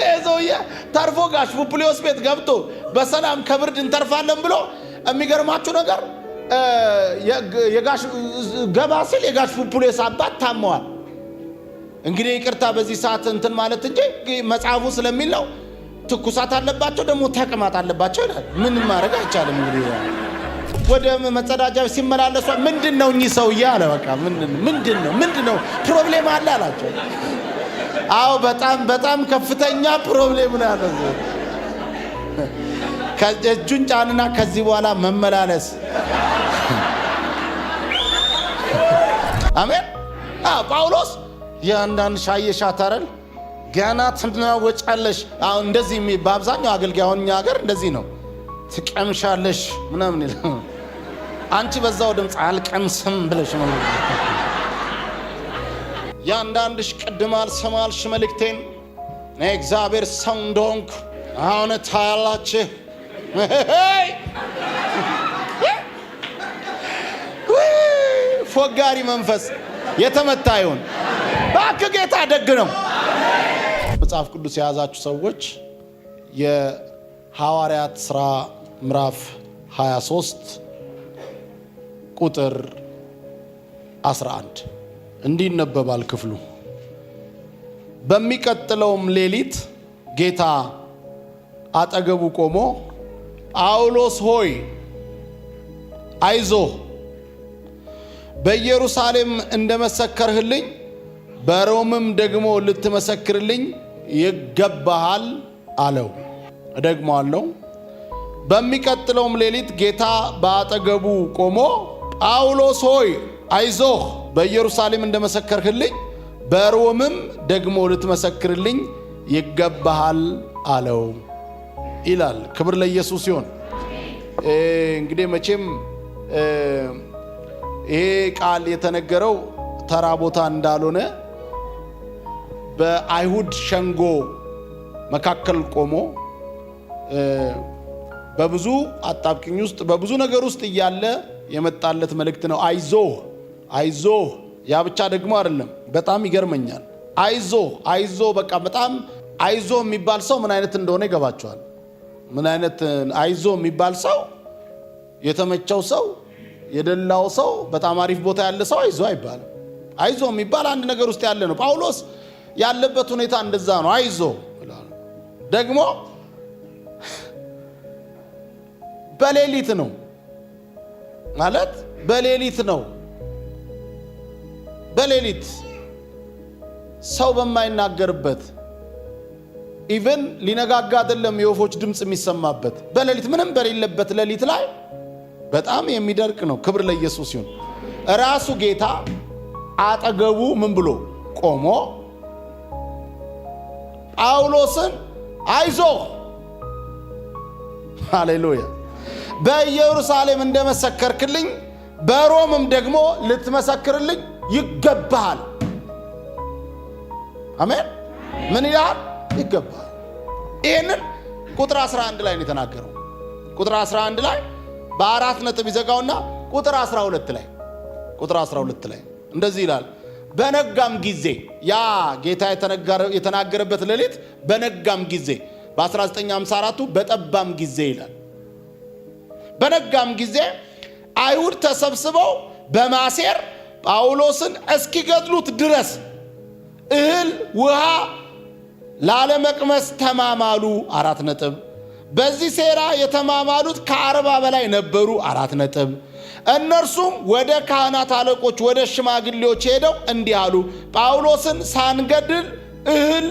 እዞያ ታርፎ ጋሽ ፑፕሊዮስ ቤት ገብቶ በሰላም ከብርድ እንተርፋለን ብሎ የሚገርማችሁ ነገር የጋሽ ገባ ሲል የጋሽ ፑፕሊዮስ አባት ታመዋል። እንግዲህ ይቅርታ በዚህ ሰዓት እንትን ማለት እንጂ መጽሐፉ ስለሚለው ትኩሳት አለባቸው ደግሞ ተቅማጥ አለባቸው ይላል። ምን ማድረግ አይቻልም። እንግዲህ ወደ መጸዳጃ ሲመላለሱ ምንድነው እኚህ ሰውዬ አለ። በቃ ምንድነው ፕሮብሌም አለ አላቸው። አዎ በጣም ከፍተኛ ፕሮብሌም ነው ያለው። ከእጁን ጫንና ከዚህ በኋላ መመላለስ። አሜን። ጳውሎስ ያንዳንድ ሻየሻታረል ገና ትናወጫለሽ። አሁን እንደዚህ በአብዛኛው አገልጋዩን እኛ ሀገር እንደዚህ ነው። ትቀምሻለሽ ምናምን ይላል። አንቺ በዛው ድምፅ አልቀምስም ብለሽ ማለት ነው። ያንዳንድሽ ቅድም አልሰማልሽ መልእክቴን እግዚአብሔር ሰው እንደሆንኩ አሁን ታያላችሁ። ፎጋሪ መንፈስ የተመታ ይሁን። እባክህ ጌታ ደግ ነው። መጽሐፍ ቅዱስ የያዛችሁ ሰዎች የሐዋርያት ሥራ ምዕራፍ 23 ቁጥር 11 እንዲህ ይነበባል ክፍሉ። በሚቀጥለውም ሌሊት ጌታ አጠገቡ ቆሞ ጳውሎስ ሆይ አይዞህ፣ በኢየሩሳሌም እንደመሰከርህልኝ በሮምም ደግሞ ልትመሰክርልኝ ይገባሃል አለው። እደግመዋለሁ። በሚቀጥለውም ሌሊት ጌታ በአጠገቡ ቆሞ ጳውሎስ ሆይ አይዞህ፣ በኢየሩሳሌም እንደመሰከርህልኝ በሮምም ደግሞ ልትመሰክርልኝ ይገባሃል አለው ይላል። ክብር ለኢየሱስ ይሁን። እንግዲህ መቼም ይሄ ቃል የተነገረው ተራ ቦታ እንዳልሆነ በአይሁድ ሸንጎ መካከል ቆሞ በብዙ አጣብቂኝ ውስጥ በብዙ ነገር ውስጥ እያለ የመጣለት መልእክት ነው። አይዞህ። ያ ብቻ ደግሞ አይደለም። በጣም ይገርመኛል። አይዞህ በቃ በጣም አይዞህ የሚባል ሰው ምን አይነት እንደሆነ ይገባቸዋል። ምን አይነት አይዞህ የሚባል ሰው፣ የተመቸው ሰው፣ የደላው ሰው፣ በጣም አሪፍ ቦታ ያለ ሰው አይዞህ አይባልም። አይዞህ የሚባል አንድ ነገር ውስጥ ያለ ነው። ጳውሎስ ያለበት ሁኔታ እንደዛ ነው። አይዞህ ደግሞ በሌሊት ነው ማለት በሌሊት ነው። በሌሊት ሰው በማይናገርበት ኢቭን ሊነጋጋ አይደለም የወፎች ድምጽ የሚሰማበት በሌሊት ምንም በሌለበት ሌሊት ላይ በጣም የሚደርቅ ነው። ክብር ለኢየሱስ ይሁን። ራሱ ጌታ አጠገቡ ምን ብሎ ቆሞ ጳውሎስን አይዞህ፣ ሃሌሉያ፣ በኢየሩሳሌም እንደመሰከርክልኝ በሮምም ደግሞ ልትመሰክርልኝ ይገባሃል። አሜን። ምን ይላል? ይገባሃል። ይህንን ቁጥር 11 ላይ ነው የተናገረው። ቁጥር 11 ላይ በአራት ነጥብ ይዘጋውና ቁጥር 12 ላይ እንደዚህ ይላል። በነጋም ጊዜ ያ ጌታ የተናገረበት ሌሊት በነጋም ጊዜ በ1954 በጠባም ጊዜ ይላል። በነጋም ጊዜ አይሁድ ተሰብስበው በማሴር ጳውሎስን እስኪገድሉት ድረስ እህል ውሃ ላለመቅመስ ተማማሉ። 4 ነጥብ። በዚህ ሴራ የተማማሉት ከ40 በላይ ነበሩ። 4 ነጥብ። እነርሱም ወደ ካህናት አለቆች ወደ ሽማግሌዎች ሄደው እንዲህ አሉ፣ ጳውሎስን ሳንገድል እህል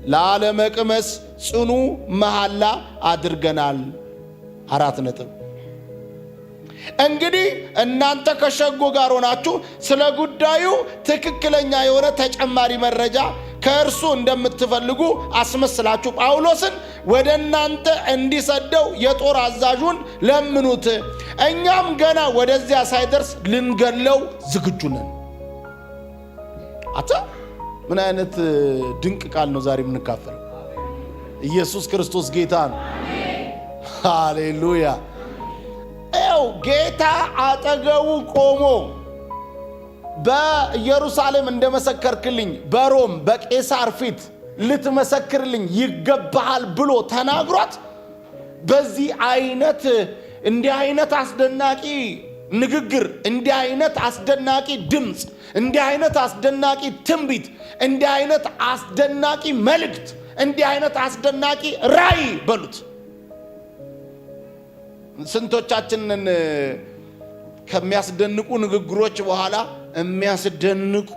ላለመቅመስ ጽኑ መሐላ አድርገናል። 4 ነጥብ። እንግዲህ እናንተ ከሸንጎ ጋር ሆናችሁ ስለ ጉዳዩ ትክክለኛ የሆነ ተጨማሪ መረጃ ከእርሱ እንደምትፈልጉ አስመስላችሁ ጳውሎስን ወደ እናንተ እንዲሰደው የጦር አዛዡን ለምኑት፣ እኛም ገና ወደዚያ ሳይደርስ ልንገለው ዝግጁ ነን። ምን አይነት ድንቅ ቃል ነው ዛሬ የምንካፈለው። ኢየሱስ ክርስቶስ ጌታ ነው። ሃሌሉያ። ጌታ አጠገቡ ቆሞ በኢየሩሳሌም እንደመሰከርክልኝ በሮም በቄሳር ፊት ልትመሰክርልኝ ይገባሃል ብሎ ተናግሯት በዚህ አይነት እንዲህ አይነት አስደናቂ ንግግር፣ እንዲህ አይነት አስደናቂ ድምፅ፣ እንዲህ አይነት አስደናቂ ትንቢት፣ እንዲህ አይነት አስደናቂ መልእክት፣ እንዲህ አይነት አስደናቂ ራእይ በሉት። ስንቶቻችንን ከሚያስደንቁ ንግግሮች በኋላ የሚያስደንቁ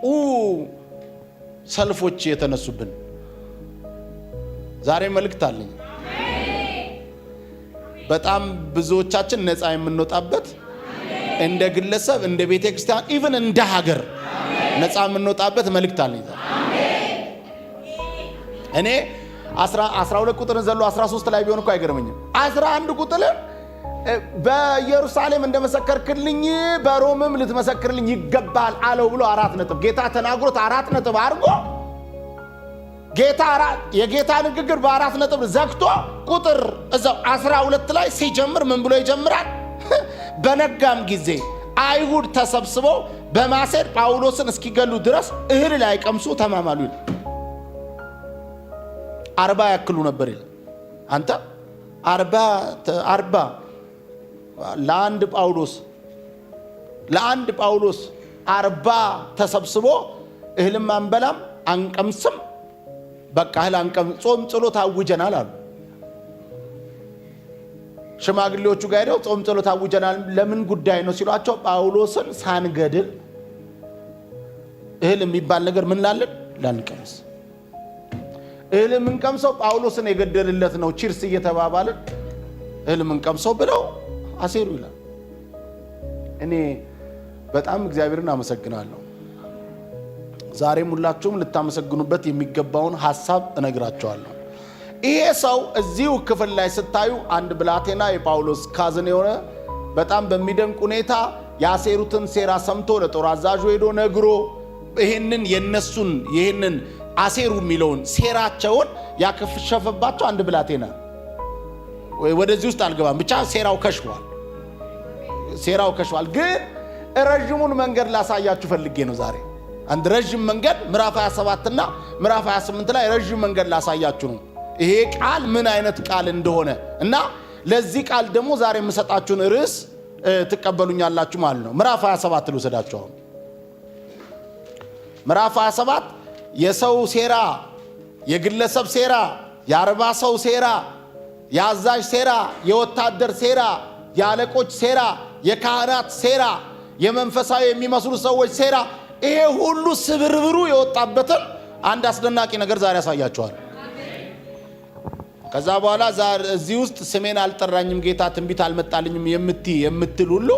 ሰልፎች የተነሱብን። ዛሬ መልእክት አለኝ። በጣም ብዙዎቻችን ነፃ የምንወጣበት እንደ ግለሰብ፣ እንደ ቤተ ክርስቲያን፣ ኢቭን እንደ ሀገር ነፃ የምንወጣበት መልእክት አለኝ። እኔ 12 ቁጥርን ዘሎ 13 ላይ ቢሆን እኮ አይገርመኝም። 11 ቁጥርን በኢየሩሳሌም እንደመሰከርክልኝ በሮምም ልትመሰክርልኝ ይገባል አለው ብሎ 4 ነጥብ ጌታ ተናግሮት 4 ነጥብ አድርጎ የጌታ ንግግር በ4 ነጥብ ዘግቶ ቁጥር እዛው 12 ላይ ሲጀምር ምን ብሎ ይጀምራል? በነጋም ጊዜ አይሁድ ተሰብስበው በማሴር ጳውሎስን እስኪገሉ ድረስ እህል ላይ ቀምሱ ተማማሉ ይላል። 40 ያክሉ ነበር ይላል። አንተ 40 ለአንድ ጳውሎስ 40 ተሰብስቦ እህልም አንበላም አንቀምስም፣ በቃ እህል አንቀም፣ ጾም ጸሎት አውጀናል አሉ። ሽማግሌዎቹ ጋር ሄደው ጾም ጸሎት አውጀናል ለምን ጉዳይ ነው ሲሏቸው፣ ጳውሎስን ሳንገድል እህል የሚባል ነገር ምን ላለን ላንቀምስ፣ እህል የምንቀምሰው ጳውሎስን የገደልለት ነው፣ ቺርስ እየተባባልን እህል የምንቀምሰው ብለው አሴሩ ይላል። እኔ በጣም እግዚአብሔርን አመሰግናለሁ። ዛሬም ሁላችሁም ልታመሰግኑበት የሚገባውን ሐሳብ እነግራቸዋለሁ። ይሄ ሰው እዚሁ ክፍል ላይ ስታዩ አንድ ብላቴና የጳውሎስ ካዝን የሆነ በጣም በሚደንቅ ሁኔታ ያሴሩትን ሴራ ሰምቶ ለጦር አዛዡ ሄዶ ነግሮ ይህንን አሴሩ የሚለውን ሴራቸውን ያከሸፈባቸው አንድ ብላቴና። ወደዚህ ውስጥ አልገባም፣ ብቻ ሴራው ከሽፏል። ግን ረጅሙን መንገድ ላሳያችሁ ፈልጌ ነው ዛሬ። አንድ ረጅም መንገድ ምዕራፍ 27 እና ምዕራፍ 28 ላይ ረጅም መንገድ ላሳያችሁ ነው። ይሄ ቃል ምን አይነት ቃል እንደሆነ እና ለዚህ ቃል ደግሞ ዛሬ የምሰጣችሁን ርዕስ ትቀበሉኛላችሁ ማለት ነው። ምዕራፍ 27 ልውሰዳችሁ። ምዕራፍ 27 የሰው ሴራ፣ የግለሰብ ሴራ፣ የ40 ሰው ሴራ፣ የአዛዥ ሴራ፣ የወታደር ሴራ፣ የአለቆች ሴራ፣ የካህናት ሴራ፣ የመንፈሳዊ የሚመስሉ ሰዎች ሴራ፣ ይሄ ሁሉ ስብርብሩ የወጣበትን አንድ አስደናቂ ነገር ዛሬ ያሳያችኋል። ከዛ በኋላ እዚህ ውስጥ ስሜን አልጠራኝም ጌታ ትንቢት አልመጣልኝም የምትል ሁሉ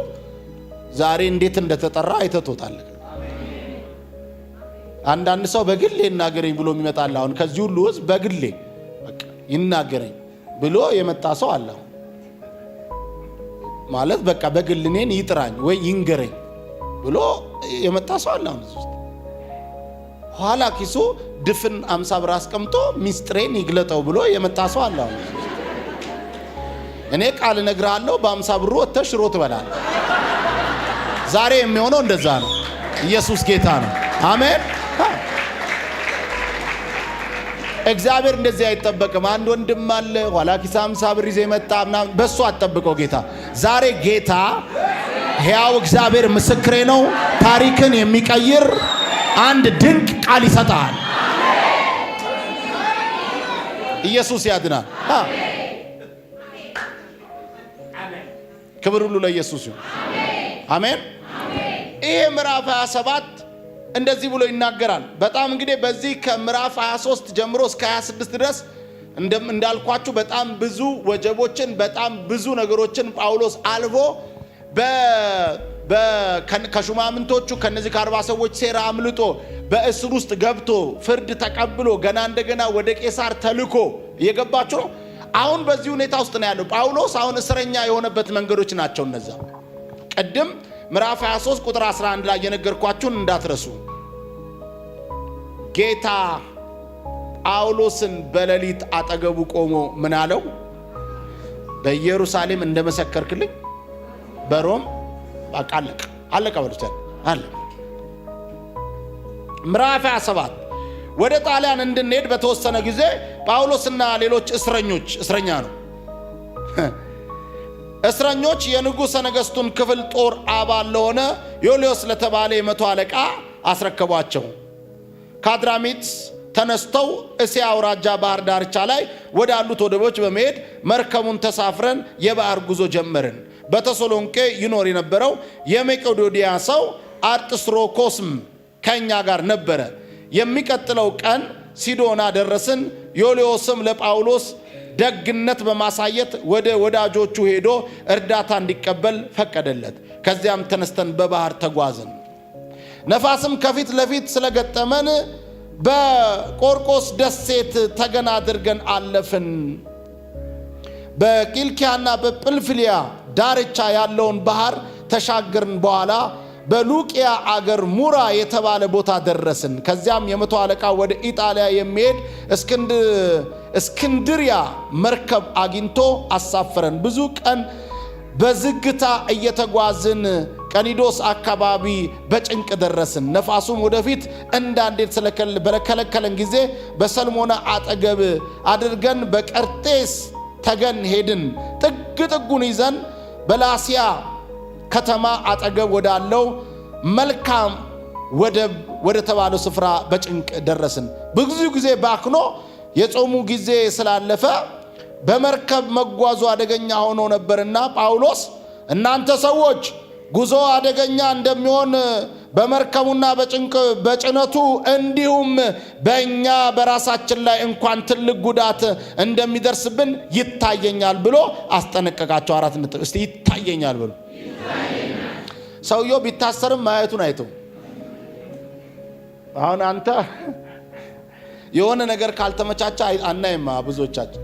ዛሬ እንዴት እንደተጠራ አይተቶታል። አንዳንድ ሰው በግሌ ይናገረኝ ብሎ የሚመጣል። አሁን ከዚህ ሁሉ ውስጥ በግሌ በቃ ይናገረኝ ብሎ የመጣ ሰው አለ ማለት በቃ በግል እኔን ይጥራኝ ወይ ይንገረኝ ብሎ የመጣ ሰው አለ። አሁን እዚህ ውስጥ ኋላ ኪሱ ድፍን 50 ብር አስቀምጦ ሚስጥሬን ይግለጠው ብሎ የመጣ ሰው አለ። አሁን እኔ ቃል እነግርሃለሁ በ50 ብሩ ወጥተህ ሽሮ ትበላለህ። ዛሬ የሚሆነው እንደዛ ነው። ኢየሱስ ጌታ ነው። አሜን። እግዚአብሔር እንደዚህ አይጠበቅም። አንድ ወንድም አለ ኋላ ኪስ 50 ብር ይዘህ መጣ ምናምን በሱ አትጠብቀው ጌታ። ዛሬ ጌታ ሕያው እግዚአብሔር ምስክሬ ነው፣ ታሪክን የሚቀይር አንድ ድንቅ ቃል ይሰጣል። ኢየሱስ ያድናል። ክብር ሁሉ ለኢየሱስ ይሁን። አሜን። ይሄ ምዕራፍ 27 እንደዚህ ብሎ ይናገራል። በጣም እንግዲህ በዚህ ከምዕራፍ 23 ጀምሮ እስከ 26 ድረስ እንዳልኳችሁ በጣም ብዙ ወጀቦችን በጣም ብዙ ነገሮችን ጳውሎስ አልፎ ከሹማምንቶቹ ከነዚህ ከ40 ሰዎች ሴራ አምልጦ በእስር ውስጥ ገብቶ ፍርድ ተቀብሎ ገና እንደገና ወደ ቄሳር ተልኮ እየገባችሁ ነው። አሁን በዚህ ሁኔታ ውስጥ ነው ያለው ጳውሎስ። አሁን እስረኛ የሆነበት መንገዶች ናቸው እነዛ። ቀደም ምዕራፍ 23 ቁጥር 11 ላይ የነገርኳችሁን እንዳትረሱ። ጌታ ጳውሎስን በሌሊት አጠገቡ ቆሞ ምን አለው? በኢየሩሳሌም እንደመሰከርክልኝ በሮም አለቀ በሉት አለ። ምዕራፍ 27 ወደ ጣሊያን እንድንሄድ በተወሰነ ጊዜ ጳውሎስና ሌሎች እስረኛ ነው እስረኞች የንጉሠ ነገሥቱን ክፍል ጦር አባል ለሆነ ዮልዮስ ለተባለ የመቶ አለቃ አስረከቧቸው። ከአድራሚት ተነስተው እስያ አውራጃ ባህር ዳርቻ ላይ ወዳሉት ወደቦች በመሄድ መርከቡን ተሳፍረን የባህር ጉዞ ጀመርን። በተሰሎንቄ ይኖር የነበረው የመቄዶንያ ሰው አርስጥሮኮስም ከኛ ጋር ነበረ። የሚቀጥለው ቀን ሲዶና ደረስን። ዮልዮስም ለጳውሎስ ደግነት በማሳየት ወደ ወዳጆቹ ሄዶ እርዳታ እንዲቀበል ፈቀደለት። ከዚያም ተነስተን በባህር ተጓዝን። ነፋስም ከፊት ለፊት ስለገጠመን በቆርቆስ ደሴት ተገና አድርገን አለፍን። በቂልኪያና በጵንፍልያ ዳርቻ ያለውን ባህር ተሻገርን። በኋላ በሉቂያ አገር ሙራ የተባለ ቦታ ደረስን። ከዚያም የመቶ አለቃ ወደ ኢጣሊያ የሚሄድ እስክንድሪያ መርከብ አግኝቶ አሳፈረን። ብዙ ቀን በዝግታ እየተጓዝን ቀኒዶስ አካባቢ በጭንቅ ደረስን። ነፋሱም ወደፊት እንዳንዴት በከለከለን ጊዜ በሰልሞና አጠገብ አድርገን በቀርጤስ ተገን ሄድን። ጥግ ጥጉን ይዘን በላሲያ ከተማ አጠገብ ወዳለው መልካም ወደብ ወደ ተባለው ስፍራ በጭንቅ ደረስን። ብዙ ጊዜ ባክኖ የጾሙ ጊዜ ስላለፈ በመርከብ መጓዙ አደገኛ ሆኖ ነበርና ጳውሎስ እናንተ ሰዎች ጉዞ አደገኛ እንደሚሆን በመርከቡና በጭነቱ እንዲሁም በእኛ በራሳችን ላይ እንኳን ትልቅ ጉዳት እንደሚደርስብን ይታየኛል ብሎ አስጠነቀቃቸው። 4 ነጥብ እስቲ ይታየኛል ብሎ ሰውየው ቢታሰርም ማየቱን አይቶ አሁን አንተ የሆነ ነገር ካልተመቻቸ አናይማ። ብዙዎቻችን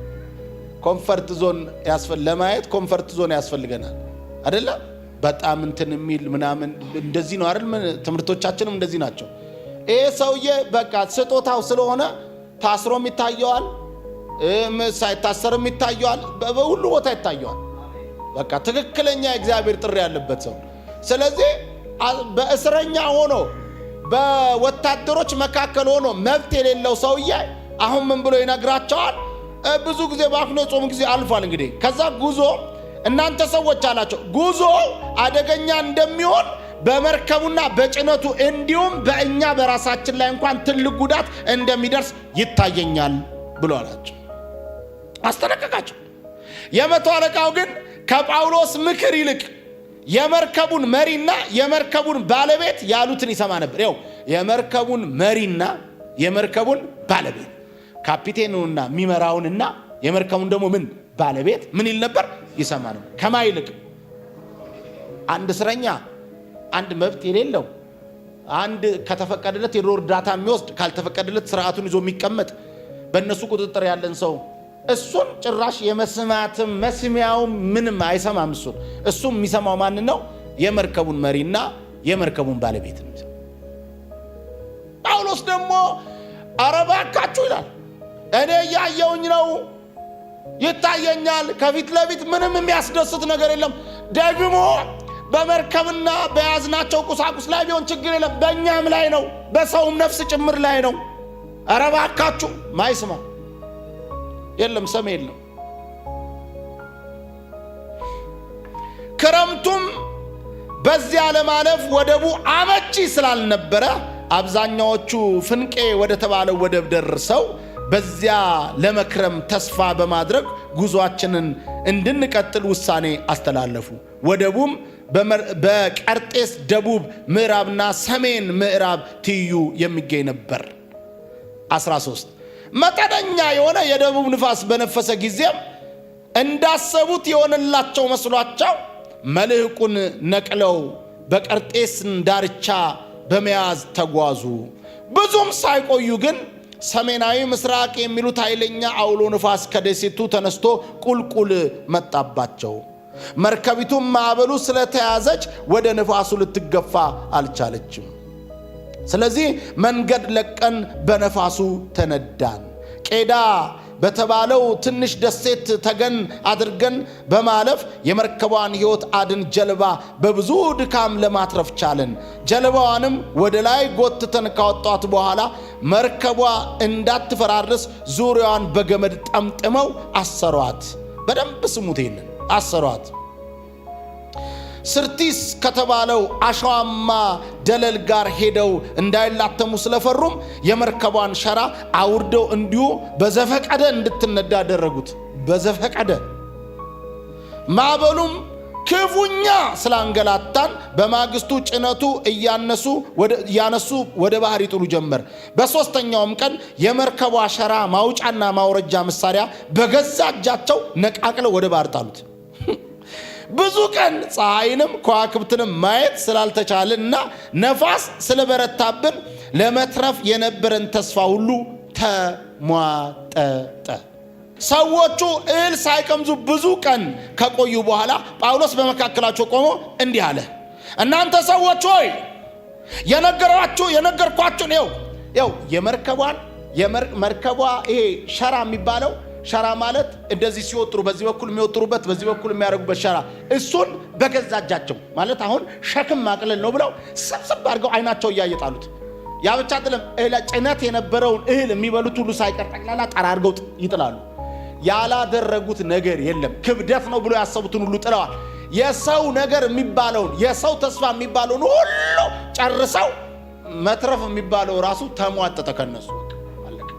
ኮምፈርት ዞን ለማየት ኮምፈርት ዞን ያስፈልገናል አይደለ? በጣም እንትን የሚል ምናምን እንደዚህ ነው አይደል? ትምህርቶቻችንም እንደዚህ ናቸው። ይሄ ሰውዬ በቃ ስጦታው ስለሆነ ታስሮም ይታየዋል፣ ሳይታሰርም ይታየዋል፣ በሁሉ ቦታ ይታየዋል። በቃ ትክክለኛ እግዚአብሔር ጥሪ ያለበት ሰው። ስለዚህ በእስረኛ ሆኖ በወታደሮች መካከል ሆኖ መብት የሌለው ሰውዬ አሁን ምን ብሎ ይነግራቸዋል? ብዙ ጊዜ ባክኖ የጾም ጊዜ አልፏል። እንግዲህ ከዛ ጉዞ እናንተ ሰዎች አላቸው ጉዞ አደገኛ እንደሚሆን በመርከቡና በጭነቱ እንዲሁም በእኛ በራሳችን ላይ እንኳን ትልቅ ጉዳት እንደሚደርስ ይታየኛል ብሎ አላቸው፣ አስጠነቀቃቸው። የመቶ አለቃው ግን ከጳውሎስ ምክር ይልቅ የመርከቡን መሪና የመርከቡን ባለቤት ያሉትን ይሰማ ነበር። ይኸው የመርከቡን መሪና የመርከቡን ባለቤት ካፒቴኑና የሚመራውንና የመርከቡን ደግሞ ምን ባለቤት ምን ይል ነበር? ይሰማ ነበር። ከማ ይልቅ አንድ እስረኛ፣ አንድ መብት የሌለው፣ አንድ ከተፈቀደለት የዶር እርዳታ የሚወስድ ካልተፈቀደለት ስርዓቱን ይዞ የሚቀመጥ በእነሱ ቁጥጥር ያለን ሰው እሱን ጭራሽ የመስማትም መስሚያው ምንም አይሰማም። እሱም የሚሰማው ማን ነው? የመርከቡን መሪና የመርከቡን ባለቤት ነው። ጳውሎስ ደግሞ አረባካችሁ ይላል። እኔ ያየውኝ ነው፣ ይታየኛል። ከፊት ለፊት ምንም የሚያስደስት ነገር የለም። ደግሞ በመርከብና በያዝናቸው ቁሳቁስ ላይ ቢሆን ችግር የለም፣ በእኛም ላይ ነው፣ በሰውም ነፍስ ጭምር ላይ ነው። አረባካችሁ ማይስማ የለም፣ ሰሜ የለም። ክረምቱም በዚያ ለማለፍ ወደቡ አመቺ ስላልነበረ አብዛኛዎቹ ፍንቄ ወደ ተባለው ወደብ ደርሰው በዚያ ለመክረም ተስፋ በማድረግ ጉዟችንን እንድንቀጥል ውሳኔ አስተላለፉ። ወደቡም በቀርጤስ ደቡብ ምዕራብና ሰሜን ምዕራብ ትይዩ የሚገኝ ነበር። 13 መጠነኛ የሆነ የደቡብ ንፋስ በነፈሰ ጊዜም እንዳሰቡት የሆነላቸው መስሏቸው መልህቁን ነቅለው በቀርጤስ ዳርቻ በመያዝ ተጓዙ። ብዙም ሳይቆዩ ግን ሰሜናዊ ምስራቅ የሚሉት ኃይለኛ አውሎ ንፋስ ከደሴቱ ተነስቶ ቁልቁል መጣባቸው። መርከቢቱም ማዕበሉ ስለተያዘች ወደ ንፋሱ ልትገፋ አልቻለችም። ስለዚህ መንገድ ለቀን በነፋሱ ተነዳን። ቄዳ በተባለው ትንሽ ደሴት ተገን አድርገን በማለፍ የመርከቧን ሕይወት አድን ጀልባ በብዙ ድካም ለማትረፍ ቻለን። ጀልባዋንም ወደ ላይ ጎትተን ካወጣት በኋላ መርከቧ እንዳትፈራርስ ዙሪያዋን በገመድ ጠምጥመው አሰሯት። በደንብ ስሙት፣ ይሄንን አሰሯት። ስርቲስ ከተባለው አሸዋማ ደለል ጋር ሄደው እንዳይላተሙ ስለፈሩም የመርከቧን ሸራ አውርደው እንዲሁ በዘፈቀደ እንድትነዳ አደረጉት። በዘፈቀደ ማዕበሉም ክፉኛ ስላንገላታን በማግስቱ ጭነቱ እያነሱ ወደ ባህር ይጥሉ ጀመር። በሦስተኛውም ቀን የመርከቧ ሸራ ማውጫና ማውረጃ መሳሪያ በገዛ እጃቸው ነቃቅለው ወደ ባህር ጣሉት። ብዙ ቀን ፀሐይንም ከዋክብትንም ማየት ስላልተቻለና ነፋስ ስለበረታብን ለመትረፍ የነበረን ተስፋ ሁሉ ተሟጠጠ። ሰዎቹ እህል ሳይቀምሱ ብዙ ቀን ከቆዩ በኋላ ጳውሎስ በመካከላቸው ቆሞ እንዲህ አለ። እናንተ ሰዎች ሆይ የነገርኳችሁን ይኸው የመርከቧ ይሄ ሸራ የሚባለው ሸራ ማለት እንደዚህ ሲወጥሩ በዚህ በኩል የሚወጥሩበት በዚህ በኩል የሚያደርጉበት ሸራ፣ እሱን በገዛ እጃቸው ማለት አሁን ሸክም ማቅለል ነው ብለው ሰብሰብ አድርገው አይናቸው እያየጣሉት። ያ ብቻ አይደለም፣ ጭነት የነበረውን እህል የሚበሉት ሁሉ ሳይቀር ጠቅላላ ጠራርገው ይጥላሉ። ያላደረጉት ነገር የለም። ክብደት ነው ብሎ ያሰቡትን ሁሉ ጥለዋል። የሰው ነገር የሚባለውን የሰው ተስፋ የሚባለውን ሁሉ ጨርሰው መትረፍ የሚባለው ራሱ ተሟጠጠ ከነሱ። አለቀ።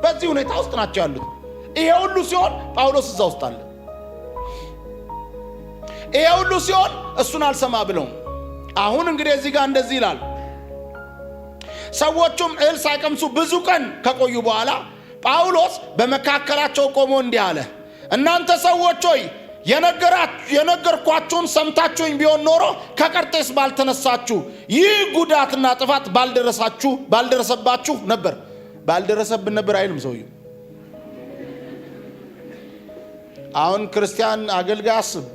በዚህ ሁኔታ ውስጥ ናቸው ያሉት። ይሄ ሁሉ ሲሆን ጳውሎስ እዛ ውስጥ አለ። ይሄ ሁሉ ሲሆን እሱን አልሰማ ብለው አሁን እንግዲህ እዚህ ጋር እንደዚህ ይላል። ሰዎቹም እህል ሳይቀምሱ ብዙ ቀን ከቆዩ በኋላ ጳውሎስ በመካከላቸው ቆሞ እንዲህ አለ። እናንተ ሰዎች ሆይ የነገርኳችሁን ሰምታችሁኝ ቢሆን ኖሮ ከቀርጤስ ባልተነሳችሁ፣ ይህ ጉዳትና ጥፋት ባልደረሰባችሁ ነበር። ባልደረሰብን ነበር አይልም ሰውየው። አሁን ክርስቲያን አገልጋይ አስብ፣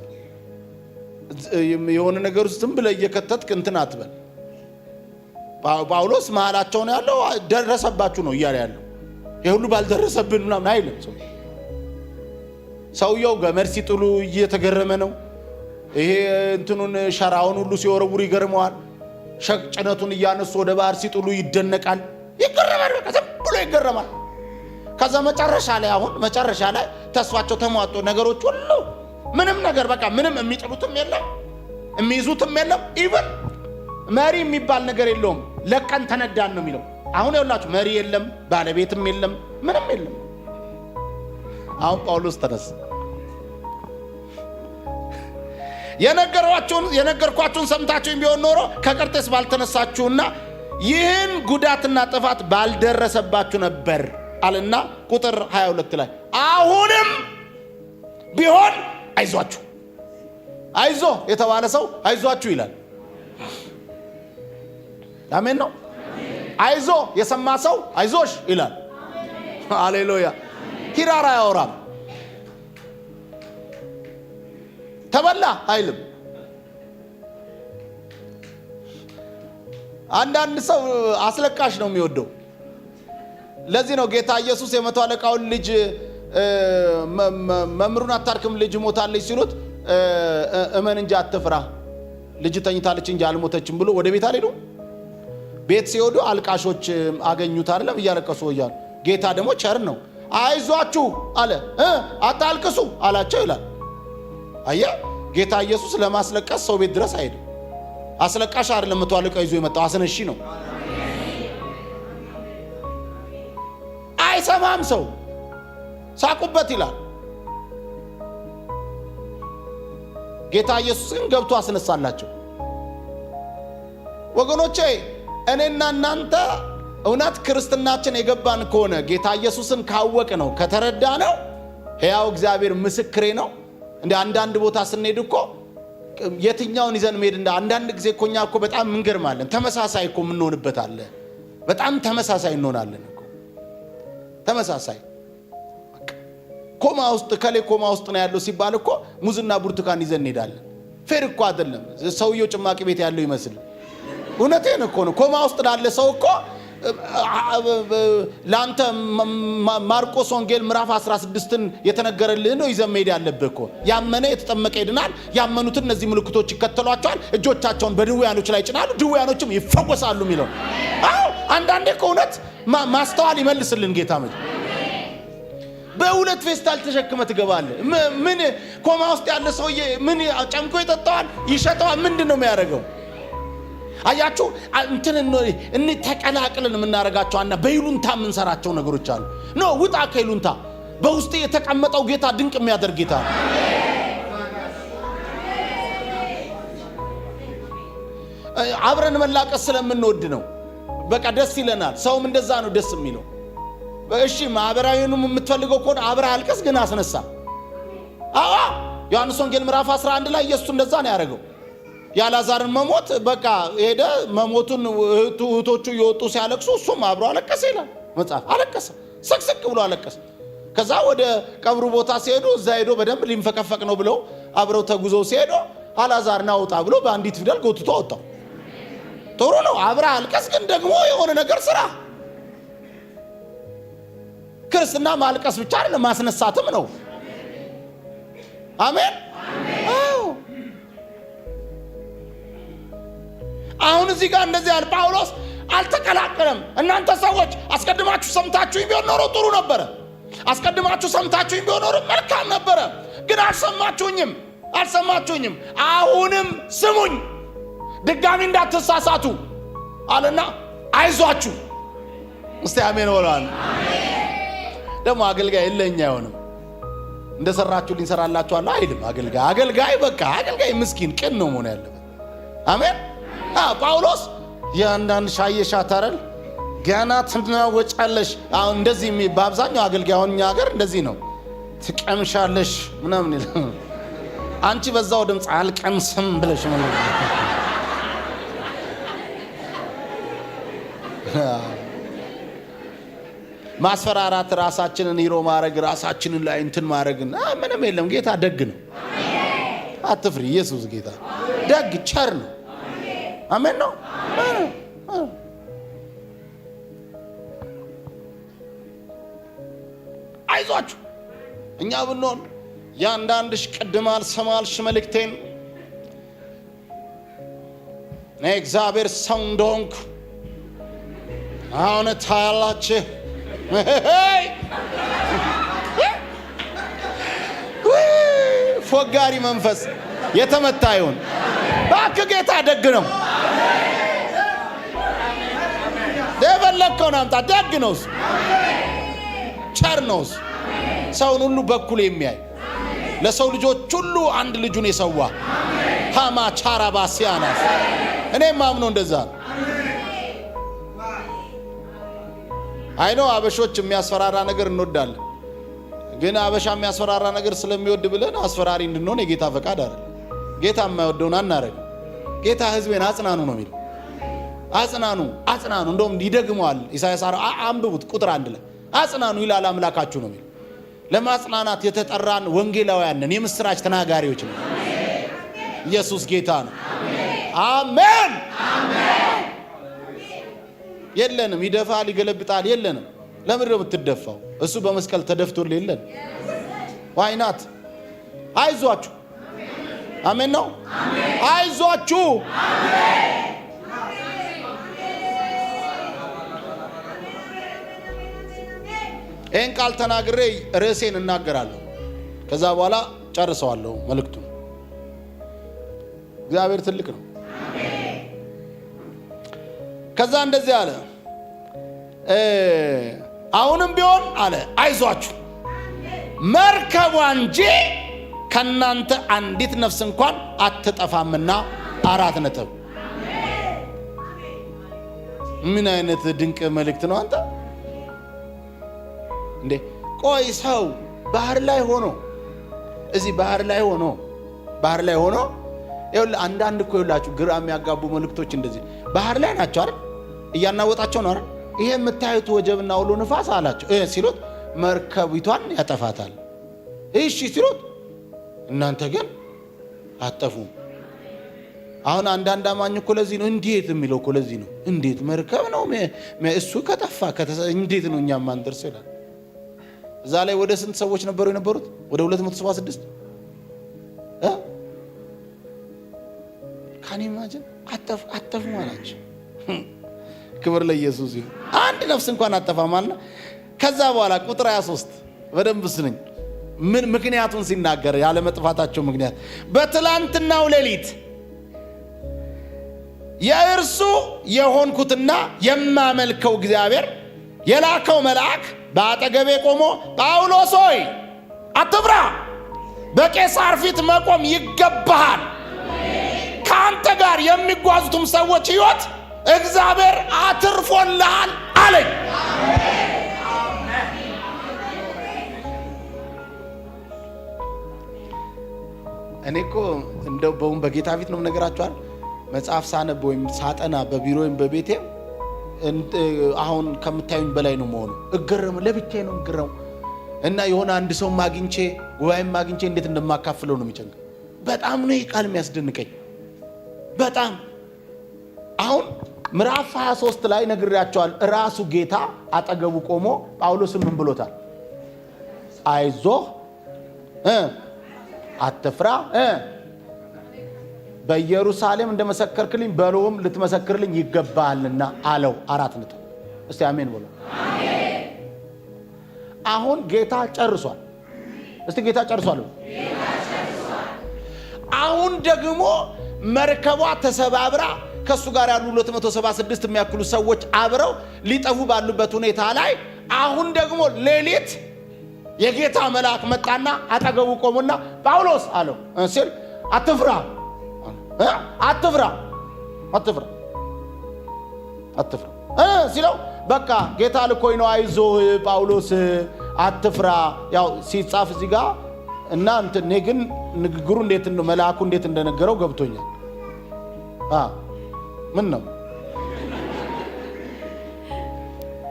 የሆነ ነገር ውስጥ ዝም ብለህ እየከተትክ እንትን አትበል። ጳውሎስ መሃላቸው ነው ያለው። ደረሰባችሁ ነው እያለ ያለው። የሁሉ ባልደረሰብን ምናምን አይልም። ሰውየው ገመድ ሲጥሉ እየተገረመ ነው። ይሄ እንትኑን ሸራውን ሁሉ ሲወረውሩ ይገርመዋል። ጭነቱን እያነሱ ወደ ባህር ሲጥሉ ይደነቃል፣ ይገረማል። በቃ ዝም ብሎ ይገረማል። ከዛ መጨረሻ ላይ ተስፋቸው ተሟጦ ነገሮች ሁሉ ምንም ነገር በቃ ምንም የሚጥሉትም የለም የሚይዙትም የለም። ኢቭን መሪ የሚባል ነገር የለውም። ለቀን ተነዳን ነው የሚለው። አሁን ይኸውላችሁ መሪ የለም፣ ባለቤትም የለም፣ ምንም የለም። አሁን ጳውሎስ ተነሳ። የነገርኳችሁን ሰምታችሁኝ ቢሆን ኖሮ ከቀርጤስ ባልተነሳችሁና ይህን ጉዳትና ጥፋት ባልደረሰባችሁ ነበር አለና ቁጥር 22 ላይ አሁንም ቢሆን አይዟችሁ። አይዞ የተባለ ሰው አይዟችሁ ይላል። አሜን ነው። አይዞ የሰማ ሰው አይዞሽ ይላል። ሃሌሉያ። ኪራራ ያወራም። ተበላ አይልም። አንዳንድ ሰው አስለቃሽ ነው የሚወደው። ለዚህ ነው ጌታ ኢየሱስ የመቶ አለቃውን ልጅ መምሩን አታርክም ልጅ ሞታለች ሲሉት እመን እንጂ አትፍራ ልጅ ተኝታለች እንጂ አልሞተችም ብሎ ወደ ቤት አልሄዱ። ቤት ሲወዱ አልቃሾች አገኙት አይደለም እያለቀሱ ወያሉ። ጌታ ደግሞ ቸር ነው። አይዟችሁ አለ፣ አታልቅሱ አላቸው ይላል። አየ ጌታ ኢየሱስ ለማስለቀስ ሰው ቤት ድረስ አይሄድም። አስለቃሽ አይደለም መቶ አለቃ ይዞ የመጣው አስነሺ ነው። አይሰማም ሰው ሳቁበት ይላል። ጌታ ኢየሱስ ግን ገብቶ አስነሳላቸው። ወገኖቼ እኔና እናንተ እውነት ክርስትናችን የገባን ከሆነ ጌታ ኢየሱስን ካወቅ ነው ከተረዳ ነው ሕያው እግዚአብሔር ምስክሬ ነው። እንደ አንዳንድ ቦታ ስንሄድ እኮ የትኛውን ይዘን መሄድ እንደ አንዳንድ ጊዜ እኮ እኛ እኮ በጣም እንገርማለን። ተመሳሳይ እኮ የምንሆንበት አለ። በጣም ተመሳሳይ እንሆናለን እኮ ተመሳሳይ። ኮማ ውስጥ ኮማ ውስጥ ነው ያለው ሲባል እኮ ሙዝና ብርቱካን ይዘን እንሄዳለን። ፌር እኮ አይደለም። ሰውየው ጭማቂ ቤት ያለው ይመስል። እውነቴን እኮ ነው። ኮማ ውስጥ ላለ ሰው እኮ ላንተ ማርቆስ ወንጌል ምዕራፍ 16ን የተነገረልህ ነው ይዘህ መሄድ ያለብህ እኮ። ያመነ የተጠመቀ ይድናል፣ ያመኑትን እነዚህ ምልክቶች ይከተሏቸዋል፣ እጆቻቸውን በድውያኖች ላይ ይጭናሉ፣ ድውያኖችም ይፈወሳሉ የሚለው። አዎ አንዳንዴ ከእውነት ማስተዋል ይመልስልን ጌታ። በሁለት ፌስታል ተሸክመህ ትገባለህ። ምን ኮማ ውስጥ ያለ ሰውዬ ምን ጨምቆ ይጠጣዋል፣ ይሸጠዋል፣ ምንድን ነው የሚያደርገው? አያችሁ እንትን ተቀላቅለን የምናደርጋቸውና በይሉንታ የምንሰራቸው ነገሮች አሉ። ኖ ውጣ ከይሉንታ። በውስጥ የተቀመጠው ጌታ ድንቅ የሚያደርግ ጌታ። አብረን መላቀስ ስለምንወድ ነው። በቃ ደስ ይለናል። ሰውም እንደዛ ነው ደስ የሚለው። እሺ ማህበራዊንም የምትፈልገው ከሆነ አብረህ አልቀስ፣ ግን አስነሳ። አዎ ዮሐንስ ወንጌል ምዕራፍ 11 ላይ ኢየሱስ እንደዛ ነው ያደረገው። ያላዛርን መሞት በቃ ሄደ። መሞቱን እህቶቹ እየወጡ ሲያለቅሱ እሱም አብሮ አለቀሰ ይላል መጽሐፍ። አለቀሰ፣ ስቅስቅ ብሎ አለቀሰ። ከዛ ወደ ቀብሩ ቦታ ሲሄዱ እዛ ሄዶ በደንብ ሊንፈቀፈቅ ነው ብለው አብረው ተጉዘው ሲሄዱ አላዛርን አውጣ ብሎ በአንዲት ፊደል ጎትቶ አወጣው። ጥሩ ነው፣ አብረህ አልቀስ፣ ግን ደግሞ የሆነ ነገር ስራ። ክርስትና ማልቀስ ብቻ አይደለም፣ ማስነሳትም ነው። አሜን። አሁን እዚህ ጋር እንደዚህ ያለ ጳውሎስ አልተቀላቀለም። እናንተ ሰዎች አስቀድማችሁ ሰምታችሁኝ ቢሆን ኖሮ ጥሩ ነበረ። አስቀድማችሁ ሰምታችሁኝ ቢሆን ኖሮ መልካም ነበረ። ግን አልሰማችሁኝም። አሁንም ስሙኝ፣ ድጋሚ እንዳትሳሳቱ አለና አይዟችሁ። እስቲ አሜን ወላን። ደግሞ አገልጋይ ለኛ አይሆንም። እንደሰራችሁ ሊንሰራላችኋለሁ አይልም። አገልጋይ በቃ አገልጋይ ምስኪን ቅን ነው መሆን ያለበት። አሜን። ጳውሎስ ያንዳንድ ሻየሻታረል ገና ትናወጫለሽ። አሁን እንደዚህ በአብዛኛው አገልጋይ አሁን እኛ ሀገር እንደዚህ ነው። ትቀምሻለሽ ምናምን ይላል። አንቺ በዛው ድምፅ አልቀምስም ብለሽ ማለት ነው። ማስፈራራት፣ ራሳችንን ሂሮ ማድረግ፣ ራሳችንን ላይ እንትን ማድረግ ምንም የለም። ጌታ ደግ ነው። አትፍሪ። ኢየሱስ ጌታ ደግ ቸር ነው። አሜን ነው። አይዟችሁ። እኛ ብንሆን ያንዳንድሽ ቅድማል ሰማልሽ መልእክቴን እኔ እግዚአብሔር ሰው እንደሆንኩ አሁን ታያላችሁ። ፎጋሪ መንፈስ የተመታ ይሁን። እባክህ ጌታ ደግ ነው። የፈለግከውን አምጣ። ደግ ነው፣ ቸር ነው። ሰውን ሁሉ በኩል የሚያይ ለሰው ልጆች ሁሉ አንድ ልጁን የሰዋ ሃማ ቻራባሲያናስ። እኔም ማምነው እንደዛ ነው። አይኖ አበሾች የሚያስፈራራ ነገር እንወዳለን። ግን አበሻ የሚያስፈራራ ነገር ስለሚወድ ብለን አስፈራሪ እንድንሆን የጌታ ፈቃድ አይደለም። ጌታ የማይወደውን አናረግ። ጌታ ሕዝቤን አጽናኑ ነው የሚለው። አጽናኑ። እንደውም ይደግመዋል። ኢሳይያስ አንብቡት ቁጥር 1 ላይ አጽናኑ ይላል አምላካችሁ ነው የሚለው። ለማጽናናት የተጠራን ወንጌላውያን ነን፣ የምስራች ተናጋሪዎች ነን። ኢየሱስ ጌታ ነው። አሜን። የለንም ይደፋል፣ ይገለብጣል። የለንም። ለምንድን ነው የምትደፋው? እሱ በመስቀል ተደፍቶል። የለን ዋይናት። አይዟችሁ። አሜን ነው። አይዟችሁ። ይህን ቃል ተናግሬ ርዕሴን እናገራለሁ። ከዛ በኋላ ጨርሰዋለሁ መልእክቱን። እግዚአብሔር ትልቅ ነው። ከዛ እንደዚህ አለ፣ አሁንም ቢሆን አለ አይዟችሁ፣ መርከቧ እንጂ ከናንተ አንዲት ነፍስ እንኳን አትጠፋምና። 4 ነጥብ። ምን አይነት ድንቅ መልእክት ነው አንተ እንዴ! ቆይ ሰው ባህር ላይ ሆኖ እዚህ ባህር ላይ ሆኖ ይኸውልህ፣ አንዳንድ እኮ ይኸውላችሁ ግራ የሚያጋቡ መልእክቶች እንደዚህ ባህር ላይ ናቸው አይደል? እያናወጣቸው ነው አይደል? ይሄ የምታዩት ወጀብና አውሎ ንፋስ አላቸው ሲሉት መርከቢቷን ያጠፋታል። እሺ ሲሉት እናንተ ግን አጠፉም። አሁን አንዳንድ አማኝ እኮ ለዚህ ነው እንዴት የሚለው እኮ ለዚህ ነው እንዴት መርከብ ነው እሱ ከጠፋ እንዴት ነው እኛም ማንደርሰው ይላል። እዛ ላይ ወደ ስንት ሰዎች ነበሩ የነበሩት? ወደ 276 ካን ኢማጂን አጠፉ ማላቸው። ክብር ለኢየሱስ ይሁን። አንድ ነፍስ እንኳን አጠፋም አለ። ከዛ በኋላ ቁጥር 23 በደንብ ስንኝ ምን ምክንያቱን ሲናገር ያለ መጥፋታቸው ምክንያት በትላንትናው ሌሊት የእርሱ የሆንኩትና የማመልከው እግዚአብሔር የላከው መልአክ በአጠገቤ ቆሞ ጳውሎስ ሆይ አትፍራ፣ በቄሳር ፊት መቆም ይገባሃል፣ ከአንተ ጋር የሚጓዙትም ሰዎች ሕይወት እግዚአብሔር አትርፎልሃል አለኝ። እኔ እኮ እንደው በጌታ ፊት ነው ነገራችኋል። መጽሐፍ ሳነብ ወይም ሳጠና በቢሮ ወይም በቤቴ አሁን ከምታዩኝ በላይ ነው መሆኑ። እገረም ለብቻዬ ነው እገረም እና የሆነ አንድ ሰው ማግኝቼ ጉባኤም ማግኝቼ እንዴት እንደማካፍለው ነው የሚጨንቅ። በጣም ነው ይህ ቃል የሚያስደንቀኝ። በጣም አሁን ምዕራፍ 23 ላይ ነግሬያቸዋል። ራሱ ጌታ አጠገቡ ቆሞ ጳውሎስን ምን ብሎታል? አይዞህ አትፍራ፣ በኢየሩሳሌም እንደመሰከርክልኝ በሮም ልትመሰክርልኝ ይገባልና አለው። 4 ነጥብ። እስቲ አሜን ብሎ አሜን። አሁን ጌታ ጨርሷል። እስቲ ጌታ ጨርሷል። አሁን ደግሞ መርከቧ ተሰባብራ ከሱ ጋር ያሉ 276 የሚያክሉ ሰዎች አብረው ሊጠፉ ባሉበት ሁኔታ ላይ አሁን ደግሞ ሌሊት የጌታ መልአክ መጣና አጠገቡ ቆሞና ጳውሎስ አለው ሲል አትፍራ ሲለው በቃ ጌታ ልኮኝ ነው፣ አይዞህ ጳውሎስ አትፍራ። ያው ሲጻፍ እዚህ ጋር እና እኔ ግን ንግግሩ እንዴት ነው መልአኩ እንዴት እንደነገረው ገብቶኛል። ምን ነው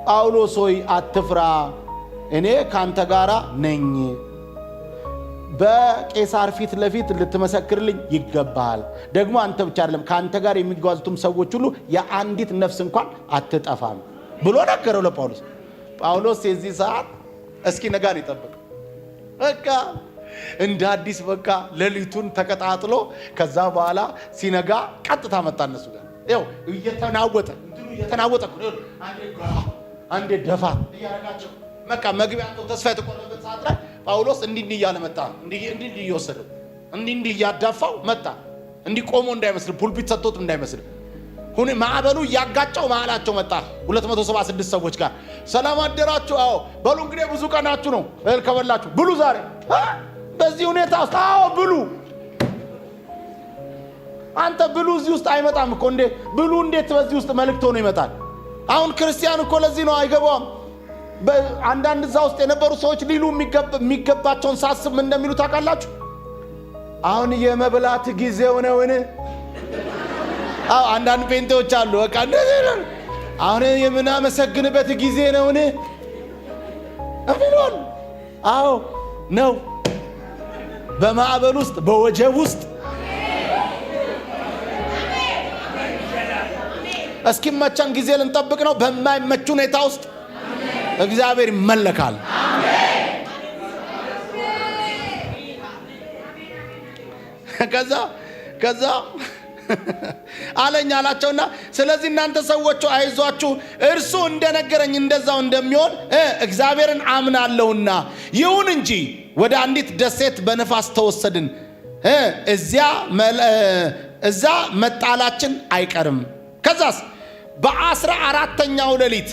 ጳውሎስ ሆይ አትፍራ፣ እኔ ካንተ ጋራ ነኝ፣ በቄሳር ፊት ለፊት ልትመሰክርልኝ ይገባሃል። ደግሞ አንተ ብቻ አይደለም ካንተ ጋር የሚጓዙትም ሰዎች ሁሉ የአንዲት ነፍስ እንኳን አትጠፋም ብሎ ነገረው ለጳውሎስ። ጳውሎስ የዚህ ሰዓት እስኪ ነጋን ይጠብቅ በቃ እንደ አዲስ በቃ ሌሊቱን ተቀጣጥሎ ከዛ በኋላ ሲነጋ ቀጥታ መጣ እነሱ ጋር። ይኸው እየተናወጠ ነው አንዴ ደፋ እያረጋቸው በቃ መግቢያቸው ተስፋ የተቆረጠበት ሰዓት ላይ ጳውሎስ እንዲህ እያለ መጣ። እንዲህ እየወሰደው እንዲህ እያዳፋው መጣ። እንዲህ ቆሞ እንዳይመስል ፑልፒት ሰጥቶት እንዳይመስል ማዕበሉ እያጋጨው መሃላቸው መጣ። 276 ሰዎች ጋር ሰላም አደራችሁ። አዎ በሉ እንግዲህ ብዙ ቀናችሁ ነው፣ እህል ከበላችሁ ብሉ ዛሬ በዚህ ሁኔታ ውስጥ። አዎ ብሉ። አንተ ብሉ እዚህ ውስጥ አይመጣም እኮ እንዴ! ብሉ እንዴት በዚህ ውስጥ መልእክት ሆኖ ይመጣል? አሁን ክርስቲያን እኮ ለዚህ ነው አይገባውም። አንዳንድ እዛ ውስጥ የነበሩ ሰዎች ሊሉ የሚገባቸውን ሳስብ ምን እንደሚሉ ታውቃላችሁ? አሁን የመብላት ጊዜው ነውን? አዎ አንዳንድ ጴንጤዎች አሉ በቃ እንደዚህ ነው። አሁን የምናመሰግንበት ጊዜ ነውን? አሜን። አዎ ነው። በማዕበል ውስጥ በወጀብ ውስጥ እስኪመቸን ጊዜ ልንጠብቅ ነው። በማይመች ሁኔታ ውስጥ እግዚአብሔር ይመለካል። ከዛ አለኝ አላቸውና ስለዚህ እናንተ ሰዎች አይዟችሁ፣ እርሱ እንደነገረኝ እንደዛው እንደሚሆን እግዚአብሔርን አምናለሁና፣ ይሁን እንጂ ወደ አንዲት ደሴት በነፋስ ተወሰድን፣ እዛ መጣላችን አይቀርም። ከዛስ በ14ኛው ሌሊት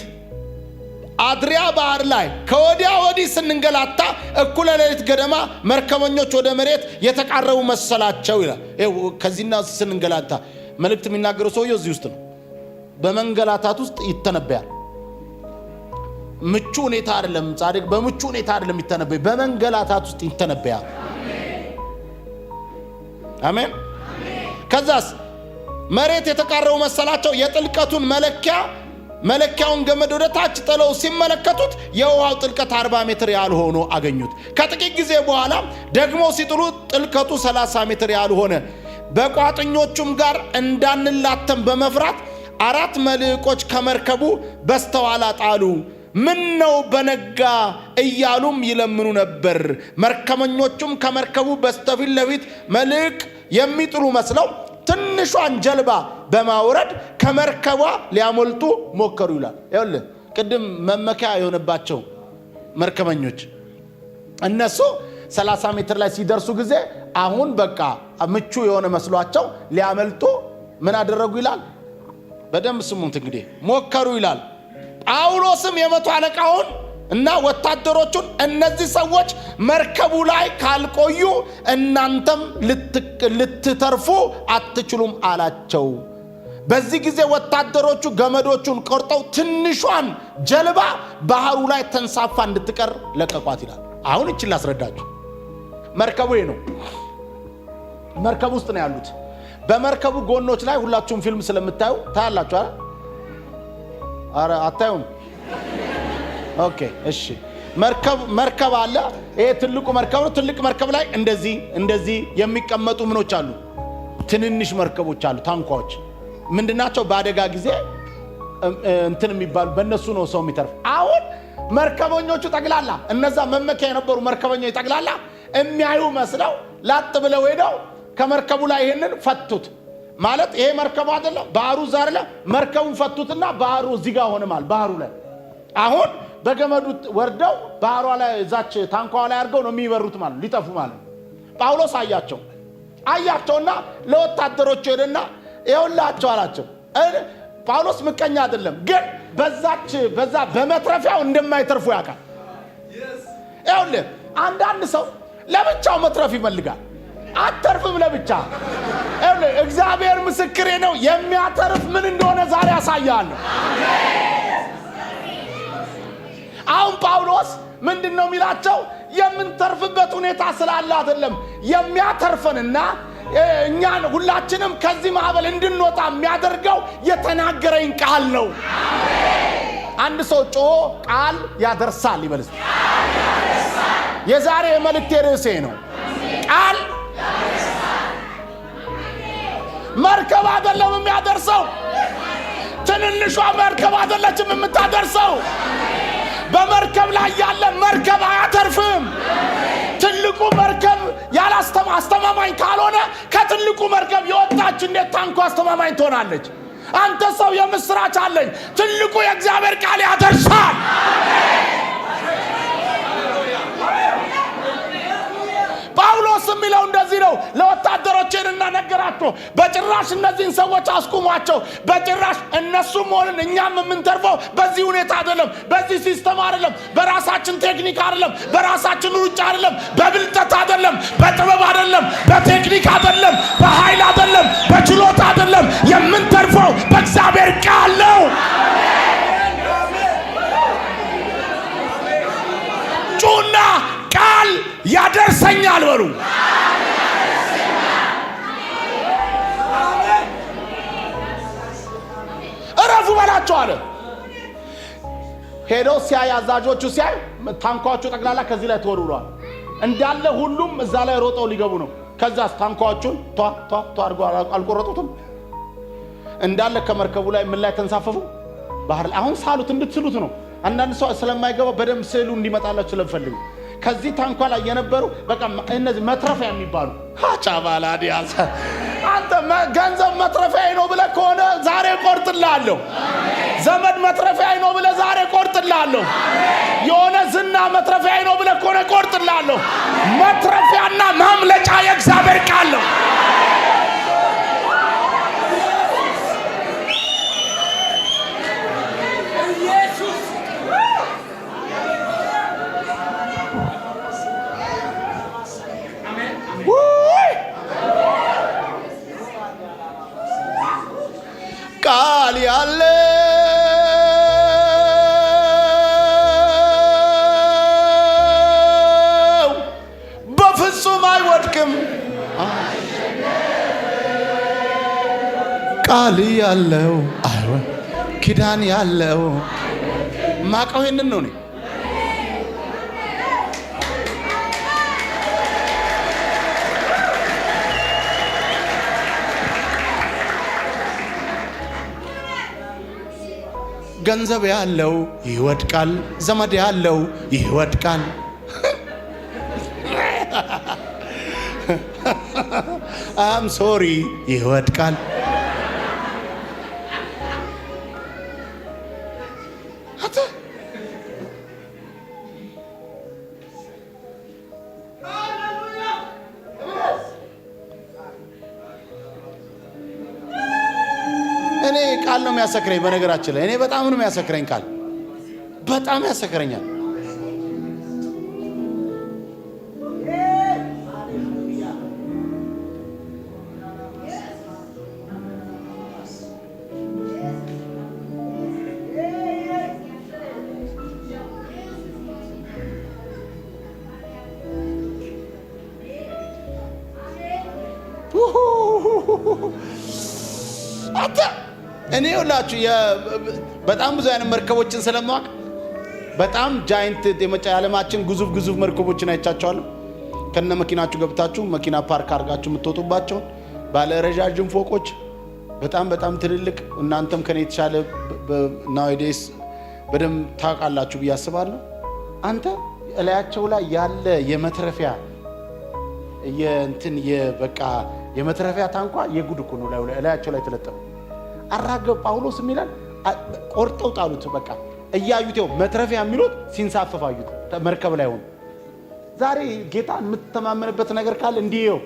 አድሪያ ባህር ላይ ከወዲያ ወዲህ ስንንገላታ እኩለ ሌሊት ገደማ መርከበኞች ወደ መሬት የተቃረቡ መሰላቸው ይላል። ከዚህና ስንንገላታ መልእክት የሚናገረው ሰውየው እዚህ ውስጥ ነው። በመንገላታት ውስጥ ይተነበያል። ምቹ ሁኔታ አይደለም ጻድቅ፣ በምቹ ሁኔታ አይደለም ይተነበይ፣ በመንገላታት ውስጥ ይተነበያል። አሜን። ከዛስ መሬት የተቃረቡ መሰላቸው። የጥልቀቱን መለኪያውን ገመድ ወደ ታች ጥለው ሲመለከቱት የውሃው ጥልቀት 40 ሜትር ያህል ሆኖ አገኙት። ከጥቂት ጊዜ በኋላ ደግሞ ሲጥሉ ጥልቀቱ 30 ሜትር ያህል ሆነ። በቋጥኞቹም ጋር እንዳንላተም በመፍራት 4 መልሕቆች ከመርከቡ በስተኋላ ጣሉ። ምን ነው በነጋ እያሉም ይለምኑ ነበር። መርከበኞቹም ከመርከቡ በስተፊት ለፊት መልሕቅ የሚጥሉ መስለው ትንሿን ጀልባ በማውረድ ከመርከቧ ሊያመልጡ ሞከሩ ይላል። ይኸውልህ ቅድም መመኪያ የሆነባቸው መርከበኞች እነሱ 30 ሜትር ላይ ሲደርሱ ጊዜ አሁን በቃ ምቹ የሆነ መስሏቸው ሊያመልጡ ምን አደረጉ ይላል። በደንብ ስሙት እንግዲህ ሞከሩ ይላል። ጳውሎስም የመቶ አለቃውን እና ወታደሮቹን እነዚህ ሰዎች መርከቡ ላይ ካልቆዩ እናንተም ልትተርፉ አትችሉም አላቸው። በዚህ ጊዜ ወታደሮቹ ገመዶቹን ቆርጠው ትንሿን ጀልባ ባህሩ ላይ ተንሳፋ እንድትቀር ለቀቋት ይላል። አሁን እቺን ላስረዳችሁ። መርከቡ ነው። መርከቡ ውስጥ ነው ያሉት። በመርከቡ ጎኖች ላይ ሁላችሁም ፊልም ስለምታዩ ታያላችሁ አይደል? አረ አታዩም? ኦኬ እሺ። መርከብ አለ። ይሄ ትልቁ መርከብ ነው። ትልቅ መርከብ ላይ እንደዚህ የሚቀመጡ ምኖች አሉ። ትንንሽ መርከቦች አሉ፣ ታንኳዎች ምንድናቸው? በአደጋ ጊዜ እንትን የሚባሉ በእነሱ ነው ሰው የሚተርፍ። አሁን መርከበኞቹ ጠቅላላ እነዛ መመኪያ የነበሩ መርከበኞች ጠቅላላ የሚያዩ መስለው ላጥ ብለው ሄደው ከመርከቡ ላይ ይሄንን ፈቱት። ማለት ይሄ መርከቡ አይደለም፣ ባህሩ ዛር ላይ መርከቡን ፈቱትና ባህሩ እዚህ ጋር ሆነ ማለት ባህሩ ላይ አሁን በገመዱ ወርደው ባህሯ ላይ እዛች ታንኳዋ ላይ አድርገው ነው የሚበሩት ማለት ሊጠፉ ማለት። ጳውሎስ አያቸውና ለወታደሮቹ ሄደና ይኸውላቸው አላቸው። ጳውሎስ ምቀኛ አይደለም፣ ግን በዛ በመትረፊያው እንደማይተርፉ ያውቃል። ይኸውልህ አንዳንድ ሰው ለብቻው መትረፍ ይፈልጋል። አትተርፍም ለብቻ። ይኸውልህ እግዚአብሔር ምስክሬ ነው፣ የሚያተርፍ ምን እንደሆነ ዛሬ ያሳያለሁ። አሁን ጳውሎስ ምንድነው የሚላቸው? የምንተርፍበት ሁኔታ ስላለ አይደለም፣ የሚያተርፈንና እኛን ሁላችንም ከዚህ ማዕበል እንድንወጣ የሚያደርገው የተናገረኝ ቃል ነው። አንድ ሰው ጮሆ ቃል ያደርሳል ይበልስ። የዛሬ የመልእክቴ ርዕሴ ነው ቃል መርከብ አይደለም የሚያደርሰው። ትንንሿ መርከብ አይደለችም የምታደርሰው። በመርከብ ላይ ያለ መርከብ አያተርፍም። ትልቁ መርከብ አስተማማኝ ካልሆነ ከትልቁ መርከብ የወጣች እንዴት ታንኳ አስተማማኝ ትሆናለች? አንተ ሰው የምስራች አለኝ። ትልቁ የእግዚአብሔር ቃል ያደርሳል። ጳውሎስ የሚለው እንደዚህ ነው። ለወታደሮችንና ነገራቸው በጭራሽ እነዚህን ሰዎች አስቁሟቸው። በጭራሽ እነሱም ሆነን እኛም የምንተርፈው በዚህ ሁኔታ አይደለም፣ በዚህ ሲስተም አይደለም፣ በራሳችን ቴክኒክ አይደለም፣ በራሳችን ሩጫ አይደለም፣ በብልጠት አይደለም፣ በጥበብ አይደለም፣ በቴክኒክ አይደለም፣ በኃይል አይደለም፣ በችሎታ አይደለም። የምንተርፈው በእግዚአብሔር ቃል ነው። ጩና ቃል ያደርሰኛል በሉ። እረፉ በላቸው አለ። ሄዶ ሲያይ አዛዦቹ ሲያይ ታንኳዎቹ ጠቅላላ ከዚህ ላይ ተወርውረዋል እንዳለ። ሁሉም እዛ ላይ ሮጠው ሊገቡ ነው። ከዛስ ታንኳዎቹን ቷ አድርጎ አልቆረጡትም እንዳለ ከመርከቡ ላይ ምን ላይ ተንሳፈፉ? ባህር ላይ። አሁን ሳሉት እንድትስሉት ነው። አንዳንድ ሰው ስለማይገባ በደንብ ስዕሉ እንዲመጣላችሁ ስለፈልጉ ከዚህ ታንኳ ላይ የነበሩ በቃ እነዚህ መትረፊያ የሚባሉ አቻባላዲያስ አንተ ገንዘብ መትረፊያ ነው ብለህ ከሆነ ዛሬ ቆርጥልሃለሁ። ዘመድ መትረፊያ ነው ብለህ ዛሬ ቆርጥልሃለሁ። የሆነ ዝና መትረፊያ ነው ብለህ ከሆነ ቆርጥልሃለሁ። መትረፊያና ማምለጫ የእግዚአብሔር ቃል ነው። ቃል ያለው በፍጹም አይወድቅም። ቃል ያለው ኪዳን ያለው ማቀው ይሄንን ነው። ገንዘብ ያለው ይወድቃል፣ ዘመድ ያለው ይወድቃል። አም ሶሪ ይወድቃል። እኔ ቃል ነው የሚያሰክረኝ። በነገራችን ላይ እኔ በጣም ነው የሚያሰክረኝ ቃል፣ በጣም ያሰክረኛል። እኔ ሁላችሁ በጣም ብዙ አይነት መርከቦችን ስለማውቅ በጣም ጃይንት የዓለማችን ግዙፍ መርከቦችን አይቻቸዋለሁ። ከነ መኪናችሁ ገብታችሁ መኪና ፓርክ አድርጋችሁ የምትወጡባቸው ባለ ረዣዥም ፎቆች በጣም ትልልቅ፣ እናንተም ከኔ የተሻለ ናውዴስ በደንብ ታውቃላችሁ ብዬ አስባለሁ። አንተ እላያቸው ላይ ያለ የመትረፊያ በቃ የመትረፊያ ታንኳ የጉድ እኮ ነው እላያቸው ላይ ተለጠፈ። አራገብ ጳውሎስ የሚላል ቆርጠው ጣሉት። በቃ እያዩት መትረፊያ የሚሉት ሲንሳፈፍ አዩት መርከብ ላይ ሆኖ። ዛሬ ጌታ የምትተማመንበት ነገር ካለ እንዲየው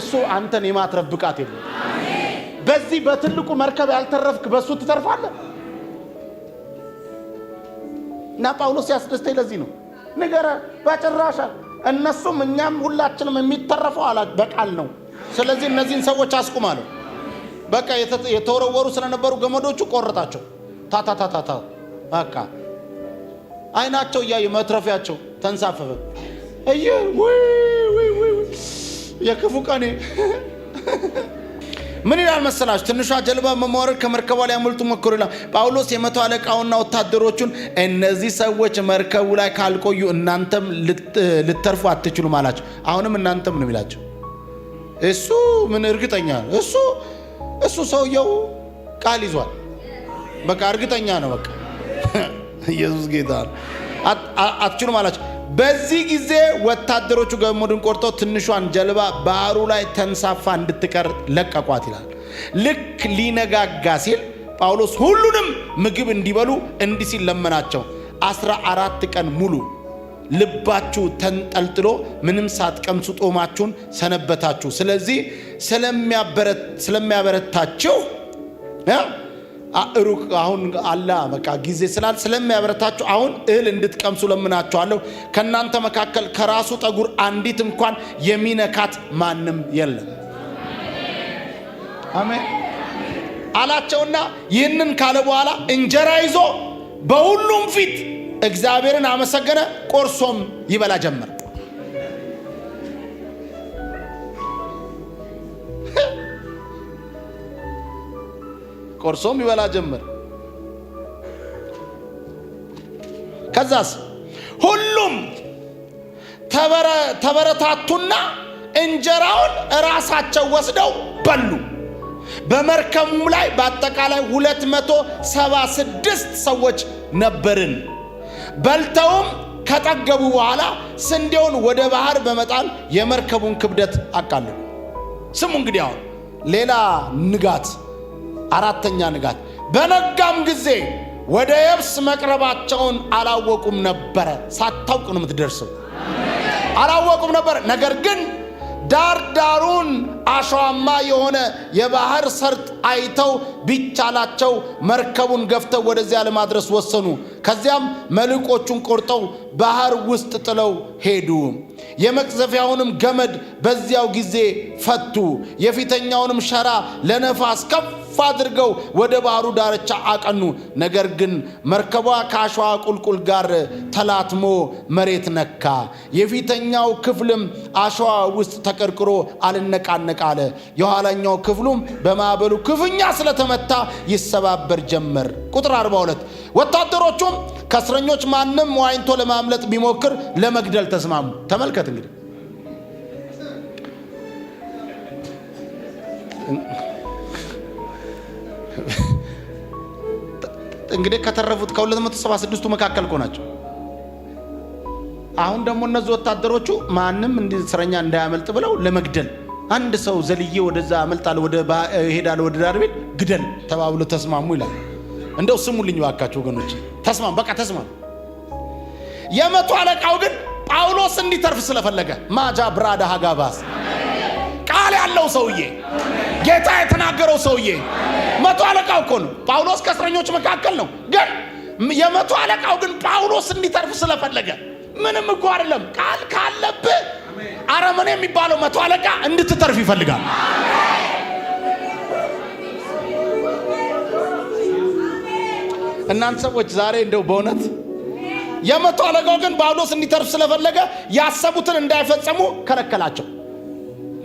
እሱ አንተን የማትረፍ ብቃት የለም። በዚህ በትልቁ መርከብ ያልተረፍክ በሱ ትተርፋለህ። እና ጳውሎስ ያስደስተኝ ለዚህ ነው። ንገረ በጭራሽ እነሱም እኛም ሁላችንም የሚተረፈው በቃል ነው። ስለዚህ እነዚህን ሰዎች አስቁም አለው። በቃ የተወረወሩ ስለነበሩ ገመዶቹ ቆረጣቸው። ታታታታታ በቃ አይናቸው እያየ መትረፊያቸው ተንሳፈፈ። የክፉ ቀኔ ምን ይላል መሰላችሁ? ትንሿ ጀልባ በመውረድ ከመርከቧ ላይ ያመልጡ ሞከሩ ይላል ጳውሎስ። የመቶ አለቃውና ወታደሮቹን እነዚህ ሰዎች መርከቡ ላይ ካልቆዩ እናንተም ልተርፉ አትችሉም አላቸው። አሁንም እናንተም ነው የሚላቸው። እሱ ምን እርግጠኛ ነው? እሱ ሰውየው ቃል ይዟል። በቃ እርግጠኛ ነው። በቃ ኢየሱስ ጌታ አትችሉም አላቸው። በዚህ ጊዜ ወታደሮቹ ገመዱን ቆርጠው ትንሿን ጀልባ ባህሩ ላይ ተንሳፋ እንድትቀር ለቀቋት ይላል። ልክ ሊነጋጋ ሲል ጳውሎስ ሁሉንም ምግብ እንዲበሉ እንዲህ ሲል ለመናቸው። 14 ቀን ሙሉ ልባችሁ ተንጠልጥሎ ምንም ሳትቀምሱ ጦማችሁን ሰነበታችሁ። ስለዚህ ስለሚያበረታችሁ ሩቅ አሁን አላ በቃ ጊዜ ስላል ስለሚያበረታችሁ አሁን እህል እንድትቀምሱ ለምናችኋለሁ። ከናንተ መካከል ከራሱ ጠጉር አንዲት እንኳን የሚነካት ማንም የለም። አሜን አላቸውና ይህንን ካለ በኋላ እንጀራ ይዞ በሁሉም ፊት እግዚአብሔርን አመሰገነ፣ ቆርሶም ይበላ ጀመር። ቆርሶም ይበላ ጀመር። ከዛስ ሁሉም ተበረታቱና እንጀራውን ራሳቸው ወስደው በሉ። በመርከቡም ላይ በአጠቃላይ 276 ሰዎች ነበርን። በልተውም ከጠገቡ በኋላ ስንዴውን ወደ ባህር በመጣል የመርከቡን ክብደት አቃለሉ። ስሙ እንግዲህ አሁን ሌላ ንጋት፣ አራተኛ ንጋት። በነጋም ጊዜ ወደ የብስ መቅረባቸውን አላወቁም ነበረ። ሳታውቅ ነው የምትደርሰው። አላወቁም ነበር። ነገር ግን ዳሩን አሸዋማ የሆነ የባህር ሰርጥ አይተው ቢቻላቸው መርከቡን ገፍተው ወደዚያ ለማድረስ ወሰኑ። ከዚያም መልቆቹን ቆርጠው ባህር ውስጥ ጥለው ሄዱ። የመቅዘፊያውንም ገመድ በዚያው ጊዜ ፈቱ። የፊተኛውንም ሸራ ለነፋስ ከፍ አድርገው ወደ ባህሩ ዳርቻ አቀኑ። ነገር ግን መርከቧ ከአሸዋ ቁልቁል ጋር ተላትሞ መሬት ነካ። የፊተኛው ክፍልም አሸዋ ውስጥ ተቀርቅሮ አልነቃነቅ አለ። የኋላኛው ክፍሉም በማዕበሉ ክፉኛ ስለተመታ ይሰባበር ጀመር። ቁጥር 42 ወታደሮቹም ከእስረኞች ማንም ዋኝቶ ለማምለጥ ቢሞክር ለመግደል ተስማሙ። ተመልከት እንግዲህ እንግዲህ ከተረፉት ከ276ቱ መካከል እኮ ናቸው። አሁን ደግሞ እነዚህ ወታደሮቹ ማንም እስረኛ እንዳያመልጥ ብለው ለመግደል አንድ ሰው ዘልዬ ወደዛ አመልጣለሁ እሄዳለሁ ወደ ዳር ቤት ግደል ተባብሎ ተስማሙ ይላል። እንደው ስሙልኝ ባካችሁ ወገኖች፣ በቃ ተስማሙ። የመቶ አለቃው ግን ጳውሎስ እንዲተርፍ ስለፈለገ ማጃ ብራዳ ሀጋባስ ቃል ያለው ሰውዬ፣ ጌታ የተናገረው ሰውዬ መቶ አለቃው እኮ ነው። ጳውሎስ ከእስረኞች መካከል ነው። ግን የመቶ አለቃው ግን ጳውሎስ እንዲተርፍ ስለፈለገ ምንም እኮ አይደለም፣ ቃል ካለብህ አረመኔ የሚባለው መቶ አለቃ እንድትተርፍ ይፈልጋል። እናንተ ሰዎች ዛሬ እንደው በእውነት የመቶ አለቃው ግን ጳውሎስ እንዲተርፍ ስለፈለገ ያሰቡትን እንዳይፈጸሙ ከለከላቸው፣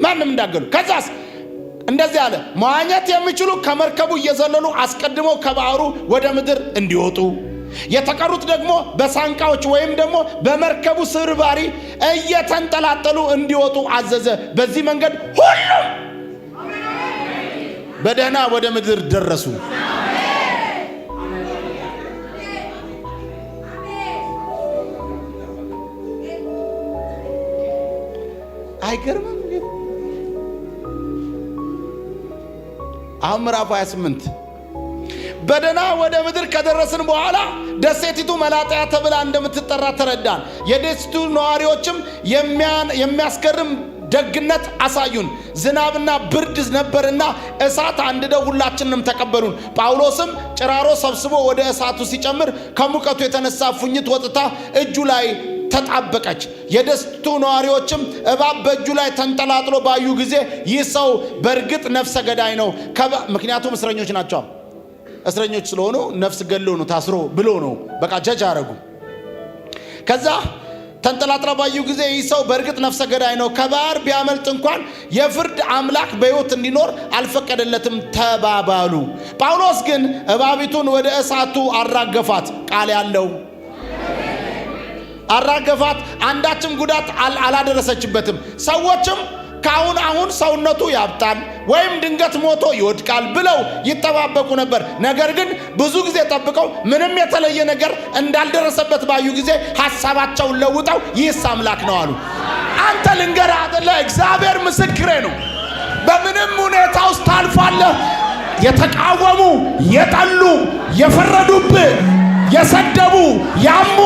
ማንም እንዳገሉ። ከዛስ እንደዚህ አለ፣ መዋኘት የሚችሉ ከመርከቡ እየዘለሉ አስቀድመው ከባህሩ ወደ ምድር እንዲወጡ፣ የተቀሩት ደግሞ በሳንቃዎች ወይም ደግሞ በመርከቡ ስብርባሪ እየተንጠላጠሉ እንዲወጡ አዘዘ። በዚህ መንገድ ሁሉም በደህና ወደ ምድር ደረሱ። አይገርምም? አሁን ምዕራፍ 28 በደህና ወደ ምድር ከደረስን በኋላ ደሴቲቱ መላጥያ ተብላ እንደምትጠራ ተረዳን። የደሴቲቱ ነዋሪዎችም የሚያስገርም ደግነት አሳዩን። ዝናብና ብርድ ነበርና እሳት አንድደው ሁላችንንም ተቀበሉን። ጳውሎስም ጭራሮ ሰብስቦ ወደ እሳቱ ሲጨምር ከሙቀቱ የተነሳ ፉኝት ወጥታ እጁ ላይ ተጣበቀች። የደሴቲቱ ነዋሪዎችም እባብ በእጁ ላይ ተንጠላጥሎ ባዩ ጊዜ ይህ ሰው በእርግጥ ነፍሰ ገዳይ ነው፣ ምክንያቱም እስረኞች ናቸው። እስረኞች ስለሆኑ ነፍስ ገሎ ነው ታስሮ ብሎ ነው በቃ ጀጅ አረጉ። ከዛ ተንጠላጥላ ባዩ ጊዜ ይህ ሰው በእርግጥ ነፍሰ ገዳይ ነው፣ ከባህር ቢያመልጥ እንኳን የፍርድ አምላክ በሕይወት እንዲኖር አልፈቀደለትም ተባባሉ። ጳውሎስ ግን እባቢቱን ወደ እሳቱ አራገፋት፣ ቃል ያለው አራገፋት፣ አንዳችም ጉዳት አላደረሰችበትም። ሰዎችም አሁን ሰውነቱ ያብጣል ወይም ድንገት ሞቶ ይወድቃል ብለው ይጠባበቁ ነበር። ነገር ግን ብዙ ጊዜ ጠብቀው ምንም የተለየ ነገር እንዳልደረሰበት ባዩ ጊዜ ሐሳባቸውን ለውጠው ይህስ አምላክ ነው አሉ። አንተ ልንገርህ አይደለ፣ እግዚአብሔር ምስክሬ ነው። በምንም ሁኔታ ውስጥ ታልፋለህ። የተቃወሙ፣ የጠሉ፣ የፈረዱብህ፣ የሰደቡ፣ ያሙ፣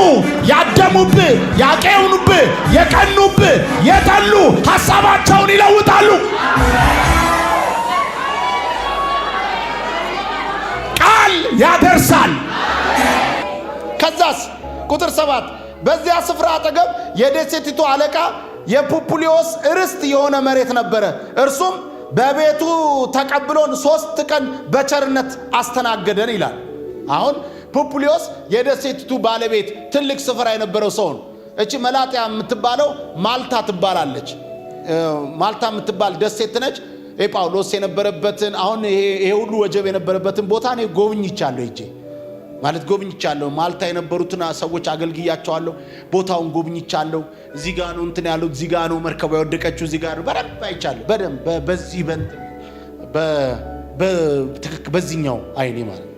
ያደሙብህ፣ ያቄውኑብህ፣ የቀኑብህ፣ የጠሉ ሐሳባቸውን ይለውጣሉ። ቃል ያደርሳል። ከዛስ ቁጥር 7 በዚያ ስፍራ አጠገብ የደሴቲቱ አለቃ የፑፕሊዮስ ርስት የሆነ መሬት ነበረ። እርሱም በቤቱ ተቀብሎን 3 ቀን በቸርነት አስተናገደን ይላል። አሁን ፑፕሊዮስ የደሴቲቱ ባለቤት ትልቅ ስፍራ የነበረው ሰው ነው። እቺ መላጥያ የምትባለው ማልታ ትባላለች። ማልታ የምትባል ደሴት ነች። ጳውሎስ የነበረበትን አሁን ይሄ ሁሉ ወጀብ የነበረበትን ቦታ እኔ ጎብኝቻለሁ። ጎብኝቻለሁ። ማልታ የነበሩትን ሰዎች አገልግያቸዋለሁ። ቦታውን ጎብኝቻለሁ። እዚህ ጋር ነው እንትን ያለው፣ እዚህ ጋር ነው መርከቧ የወደቀችው፣ እዚህ ጋር ነው በደንብ አይቻለሁ። በደንብ በዚህ በዚህኛው አይኔ ማለት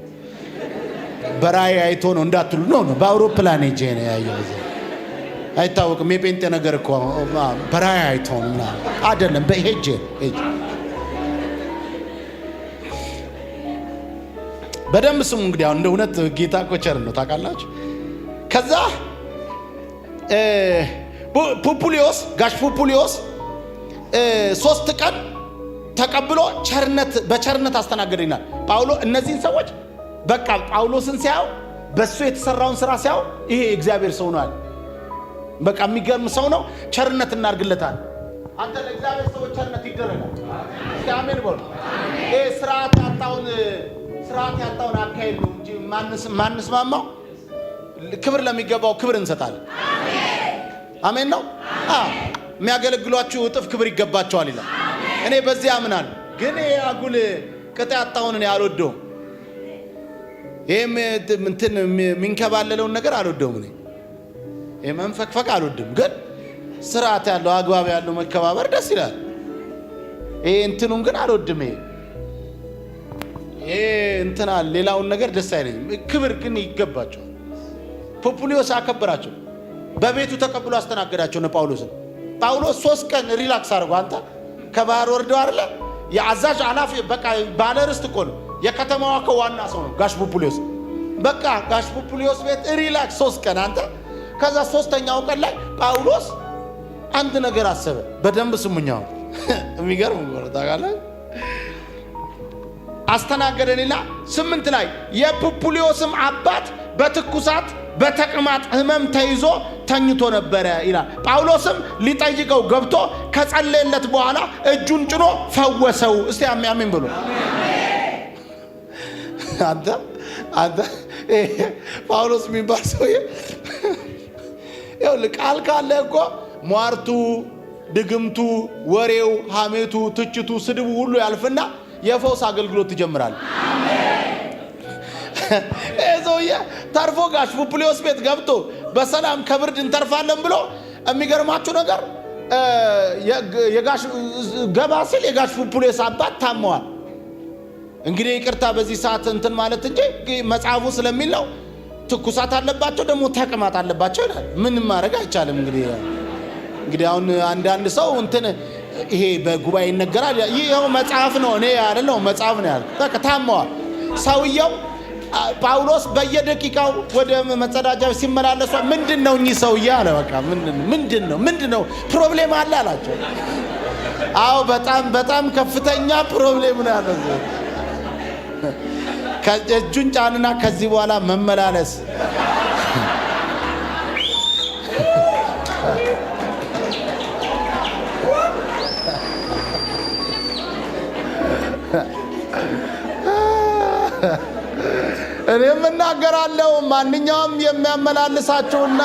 በራእይ አይቶ ነው እንዳትሉ ነው። በአውሮፕላን ሄጄ ነው ያየው። አይታወቅም። የጴንጤ ነገር እኮ በራእይ አይቶ ነው አይደለም። በሄጄ በደንብ ስሙ። እንግዲህ አሁን እንደ እውነት ጌታ እኮ ቸር ነው ታውቃላችሁ። ከዛ ጋሽ ፑፕሊዮስ 3 ቀን ተቀብሎ በቸርነት አስተናገደናል። እነዚህን ሰዎች በቃ ጳውሎስን ሲያው በሱ የተሰራውን ስራ ሲያው ይሄ እግዚአብሔር ሰው ነው አለ። በቃ የሚገርም ሰው ነው፣ ቸርነት እናርግለታል። አንተ ለእግዚአብሔር ሰዎች ቸርነት ይደረጋል። አሜን በሉ። ይሄ ስርዓት ያጣውን አካሄድ ነው እንጂ ማንስማማው ክብር ለሚገባው ክብር እንሰጣለን። አሜን ነው። የሚያገለግሏችሁ እጥፍ ክብር ይገባቸዋል ይላል። እኔ በዚህ አምናለሁ። ግን ይሄ አጉል ቅጥ ያጣውን እኔ አልወደውም። ይሄም እንትን የሚንከባለለውን ነገር አልወደውም። እኔ መንፈቅፈቅ አልወድም። ግን ስርዓት ያለው አግባብ ያለው መከባበር ደስ ይላል። ይሄ እንትኑን ግን አልወድም። እንትና ሌላውን ነገር ደስ አይለኝም። ክብር ግን ይገባቸዋል። ፑፕሊዮስ አከበራቸው። በቤቱ ተቀብሎ አስተናገዳቸው ነው ጳውሎስን። ጳውሎስ 3 ቀን ሪላክስ አድርጎ አንተ ከባህር ወርደው አይደለ የአዛዥ ኃላፊ በቃ ባለርስት እኮ ነው። የከተማዋ ዋና ሰው ነው ጋሽ ፑፕሊዮስ። በቃ ጋሽ ፑፕሊዮስ ቤት ሪላክስ 3 ቀን አንተ። ከዛ 3ኛው ቀን ላይ ጳውሎስ አንድ ነገር አሰበ። በደንብ ስሙኛው የሚገርም ነው ታውቃለህ። አስተናገደንና 8 ላይ የፑፕሊዮስም አባት በትኩሳት በተቅማጥ ሕመም ተይዞ ተኝቶ ነበረ ይላል። ጳውሎስም ሊጠይቀው ገብቶ ከጸለየለት በኋላ እጁን ጭኖ ፈወሰው። እስቲ አሜን ብሎ አንተ ጳውሎስ የሚባል ሰውዬ ይኸውልህ ቃል ካለ እኮ ሟርቱ፣ ድግምቱ፣ ወሬው፣ ሐሜቱ፣ ትችቱ፣ ስድቡ ሁሉ ያልፍና የፈውስ አገልግሎት ትጀምራለህ። ሰውዬ ተርፎ ጋሽ ፑፕሊዮስ ቤት ገብቶ በሰላም ከብርድ እንተርፋለን ብሎ የሚገርማችሁ ነገር የጋሽ ገባ ሲል የጋሽ ፑፕሊዮስ አባት ታመዋል። እንግዲህ ይቅርታ በዚህ ሰዓት እንትን ማለት እንጂ መጽሐፉ ስለሚል ነው። ትኩሳት አለባቸው ደግሞ ተቅማጥ አለባቸው ይላል። ምንም ማድረግ አይቻልም። እንግዲህ አሁን አንዳንድ ሰው እንትን ይሄ በጉባኤ ይነገራል። ይሄው መጽሐፍ ነው እኔ አይደለም መጽሐፍ ነው ያልኩት። በቃ ታመዋል ሰውየው። ጳውሎስ በየደቂቃው ወደ መጸዳጃ ሲመላለሱ ምንድነው እኚህ ሰውዬ አለ። በቃ ምንድነው ፕሮብሌም አለ አላቸው። አዎ በጣም ከፍተኛ ፕሮብሌም ነው ያለው። ከእጁን ጫንና ከዚህ በኋላ መመላለስ እኔም እናገራለሁ። ማንኛውም የሚያመላልሳችሁና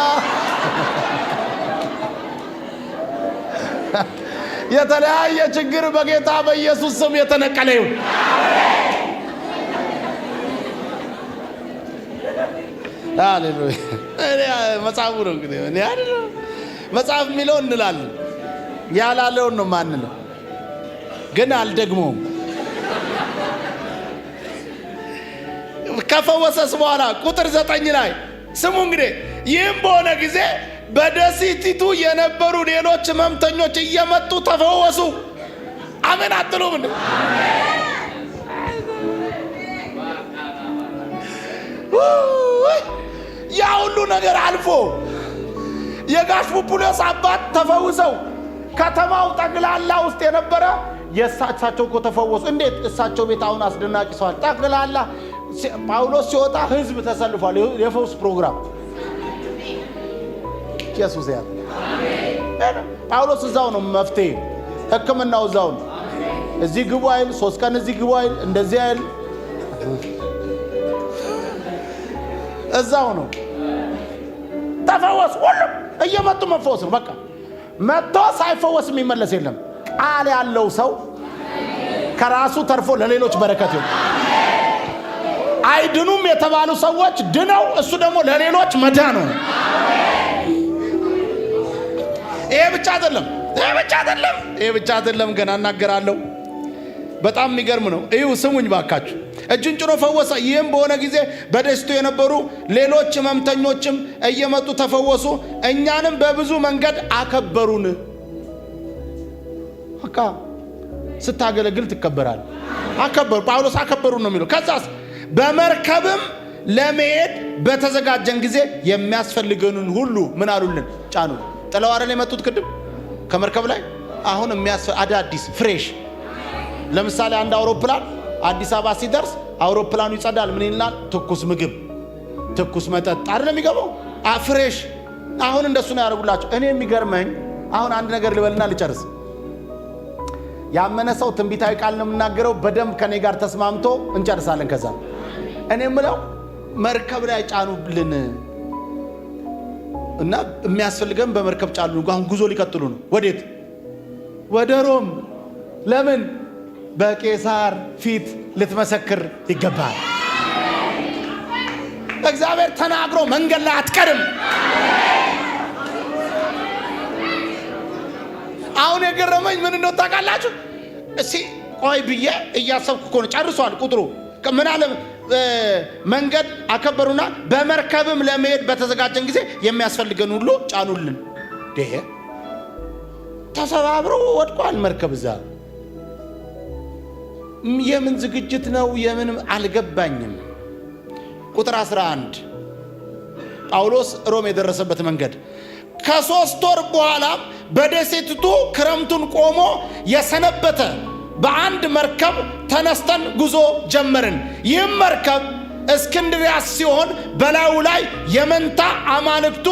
የተለያየ ችግር በጌታ በኢየሱስ ስም የተነቀለ ይሁን። ሃሌሉያ። መጽሐፉ ነው እንግዲህ እኔ አይደለም መጽሐፍ የሚለው እንላለን፣ ያላለውን ነው ማንለው፣ ግን አልደግሞም። ከፈወሰስ በኋላ ቁጥር 9 ላይ ስሙ እንግዲህ ይህም በሆነ ጊዜ በደሴቲቱ የነበሩ ሌሎች ሕመምተኞች እየመጡ ተፈወሱ። አሜን አትሉም እንዴ? ያ ሁሉ ነገር አልፎ የጋሽ ፑፕሊዮስ አባት ተፈውሰው ከተማው ጠቅላላ ውስጥ የነበረ የእሳቸው እኮ ተፈወሱ። እንዴት እሳቸው ቤት አሁን አስደናቂ ሰዋል። ጠቅላላ ጳውሎስ ሲወጣ ህዝብ ተሰልፏል። የፈውስ ፕሮግራም ኢየሱስ ያ ጳውሎስ እዛው ነው መፍትሄ፣ ሕክምናው እዛው ነው። እዚህ ግቡ አይል፣ 3 ቀን እዚህ ግቡ አይል፣ እንደዚህ አይል፣ እዛው ነው ተፈወስ። ሁሉም እየመጡ መፈወስ ነው። በቃ መጥቶ ሳይፈወስ የሚመለስ የለም። ቃል ያለው ሰው ከራሱ ተርፎ ለሌሎች በረከት ይሁን። አይድኑም የተባሉ ሰዎች ድነው እሱ ደግሞ ለሌሎች መዳን ነው። ይሄ ብቻ አይደለም ገና እናገራለሁ። በጣም የሚገርም ነው። እዩ ስሙኝ ባካችሁ። እጁን ጭኖ ፈወሰ። ይህም በሆነ ጊዜ በደስቱ የነበሩ ሌሎች ሕመምተኞችም እየመጡ ተፈወሱ፣ እኛንም በብዙ መንገድ አከበሩን። በቃ ስታገለግል ትከበራል። አከበሩ ጳውሎስ አከበሩን ነው የሚለው። ከዛስ በመርከብም ለመሄድ በተዘጋጀን ጊዜ የሚያስፈልገንን ሁሉ ምን አሉልን? ጫኑ። ጥለው አይደል የመጡት ቅድም ከመርከብ ላይ። አሁን አዳዲስ ፍሬሽ። ለምሳሌ አንድ አውሮፕላን አዲስ አበባ ሲደርስ አውሮፕላኑ ይጸዳል። ምን ይላል? ትኩስ ምግብ፣ ትኩስ መጠጥ አይደል የሚገባው? ፍሬሽ። አሁን እንደሱ ነው ያደርጉላቸው። እኔ የሚገርመኝ አሁን አንድ ነገር ልበልና ልጨርስ። ያመነ ሰው ትንቢታዊ ቃል ነው የምናገረው። በደንብ ከኔ ጋር ተስማምቶ እንጨርሳለን። ከዛ እኔ የምለው መርከብ ላይ ጫኑልን እና የሚያስፈልገን በመርከብ ጫኑ። አሁን ጉዞ ሊቀጥሉ ነው። ወዴት? ወደ ሮም። ለምን? በቄሳር ፊት ልትመሰክር ይገባል። እግዚአብሔር ተናግሮ መንገድ ላይ አትቀርም። አሁን የገረመኝ ምን እንደው ታውቃላችሁ? እሺ ቆይ ብዬ እያሰብኩ እኮ ነው። ጨርሷል ቁጥሩ ምን አለ መንገድ አከበሩና በመርከብም ለመሄድ በተዘጋጀን ጊዜ የሚያስፈልገን ሁሉ ጫኑልን። ደሄ ተሰባብሮ ወድቋል መርከብ እዛ። የምን ዝግጅት ነው የምን አልገባኝም። ቁጥር 11 ጳውሎስ ሮም የደረሰበት መንገድ ከ3 ወር በኋላ በደሴቲቱ ክረምቱን ቆሞ የሰነበተ በአንድ መርከብ ተነስተን ጉዞ ጀመርን። ይህም መርከብ እስክንድሪያስ ሲሆን በላዩ ላይ የመንታ አማልክቱ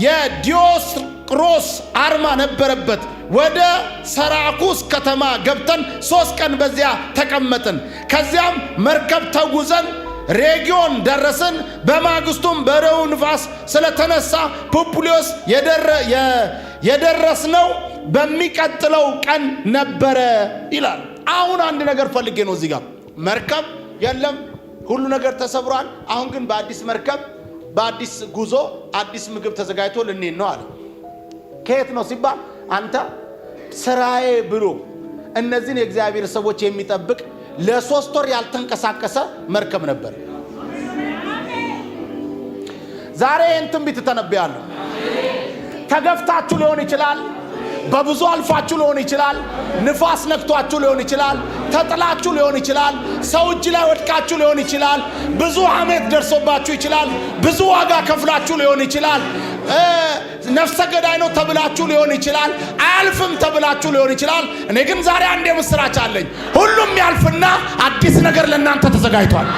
የዲዮስቆሮስ አርማ ነበረበት። ወደ ሰራኩስ ከተማ ገብተን 3 ቀን በዚያ ተቀመጥን። ከዚያም መርከብ ተጉዘን ሬጊዮን ደረስን። በማግስቱም በረቡዕ ንፋስ ስለተነሳ ፑፕሊዮስ የደረስነው በሚቀጥለው ቀን ነበረ ይላል። አሁን አንድ ነገር ፈልጌ ነው እዚህ ጋር መርከብ የለም፣ ሁሉ ነገር ተሰብሯል። አሁን ግን በአዲስ መርከብ በአዲስ ጉዞ አዲስ ምግብ ተዘጋጅቶ ልንሄድ ነው አለ። ከየት ነው ሲባል አንተ ስራዬ ብሎ እነዚህን የእግዚአብሔር ሰዎች የሚጠብቅ ለ3 ወር ያልተንቀሳቀሰ መርከብ ነበር። ዛሬ እንትን ቢት ተነብያለሁ። ተገፍታችሁ ሊሆን ይችላል፣ በብዙ አልፋችሁ ሊሆን ይችላል፣ ንፋስ ነክቷችሁ ሊሆን ይችላል፣ ተጥላችሁ ሊሆን ይችላል፣ ሰው እጅ ላይ ወድቃችሁ ሊሆን ይችላል፣ ብዙ ሐሜት ደርሶባችሁ ይችላል፣ ብዙ ዋጋ ከፍላችሁ ሊሆን ይችላል፣ ነፍሰ ገዳይ ነው ተብላችሁ ሊሆን ይችላል፣ አያልፍም ተብላችሁ ሊሆን ይችላል። እኔ ግን ዛሬ አንድ የምስራች አለኝ። ሁሉም ያልፍና አዲስ ነገር ለእናንተ ተዘጋጅቷል።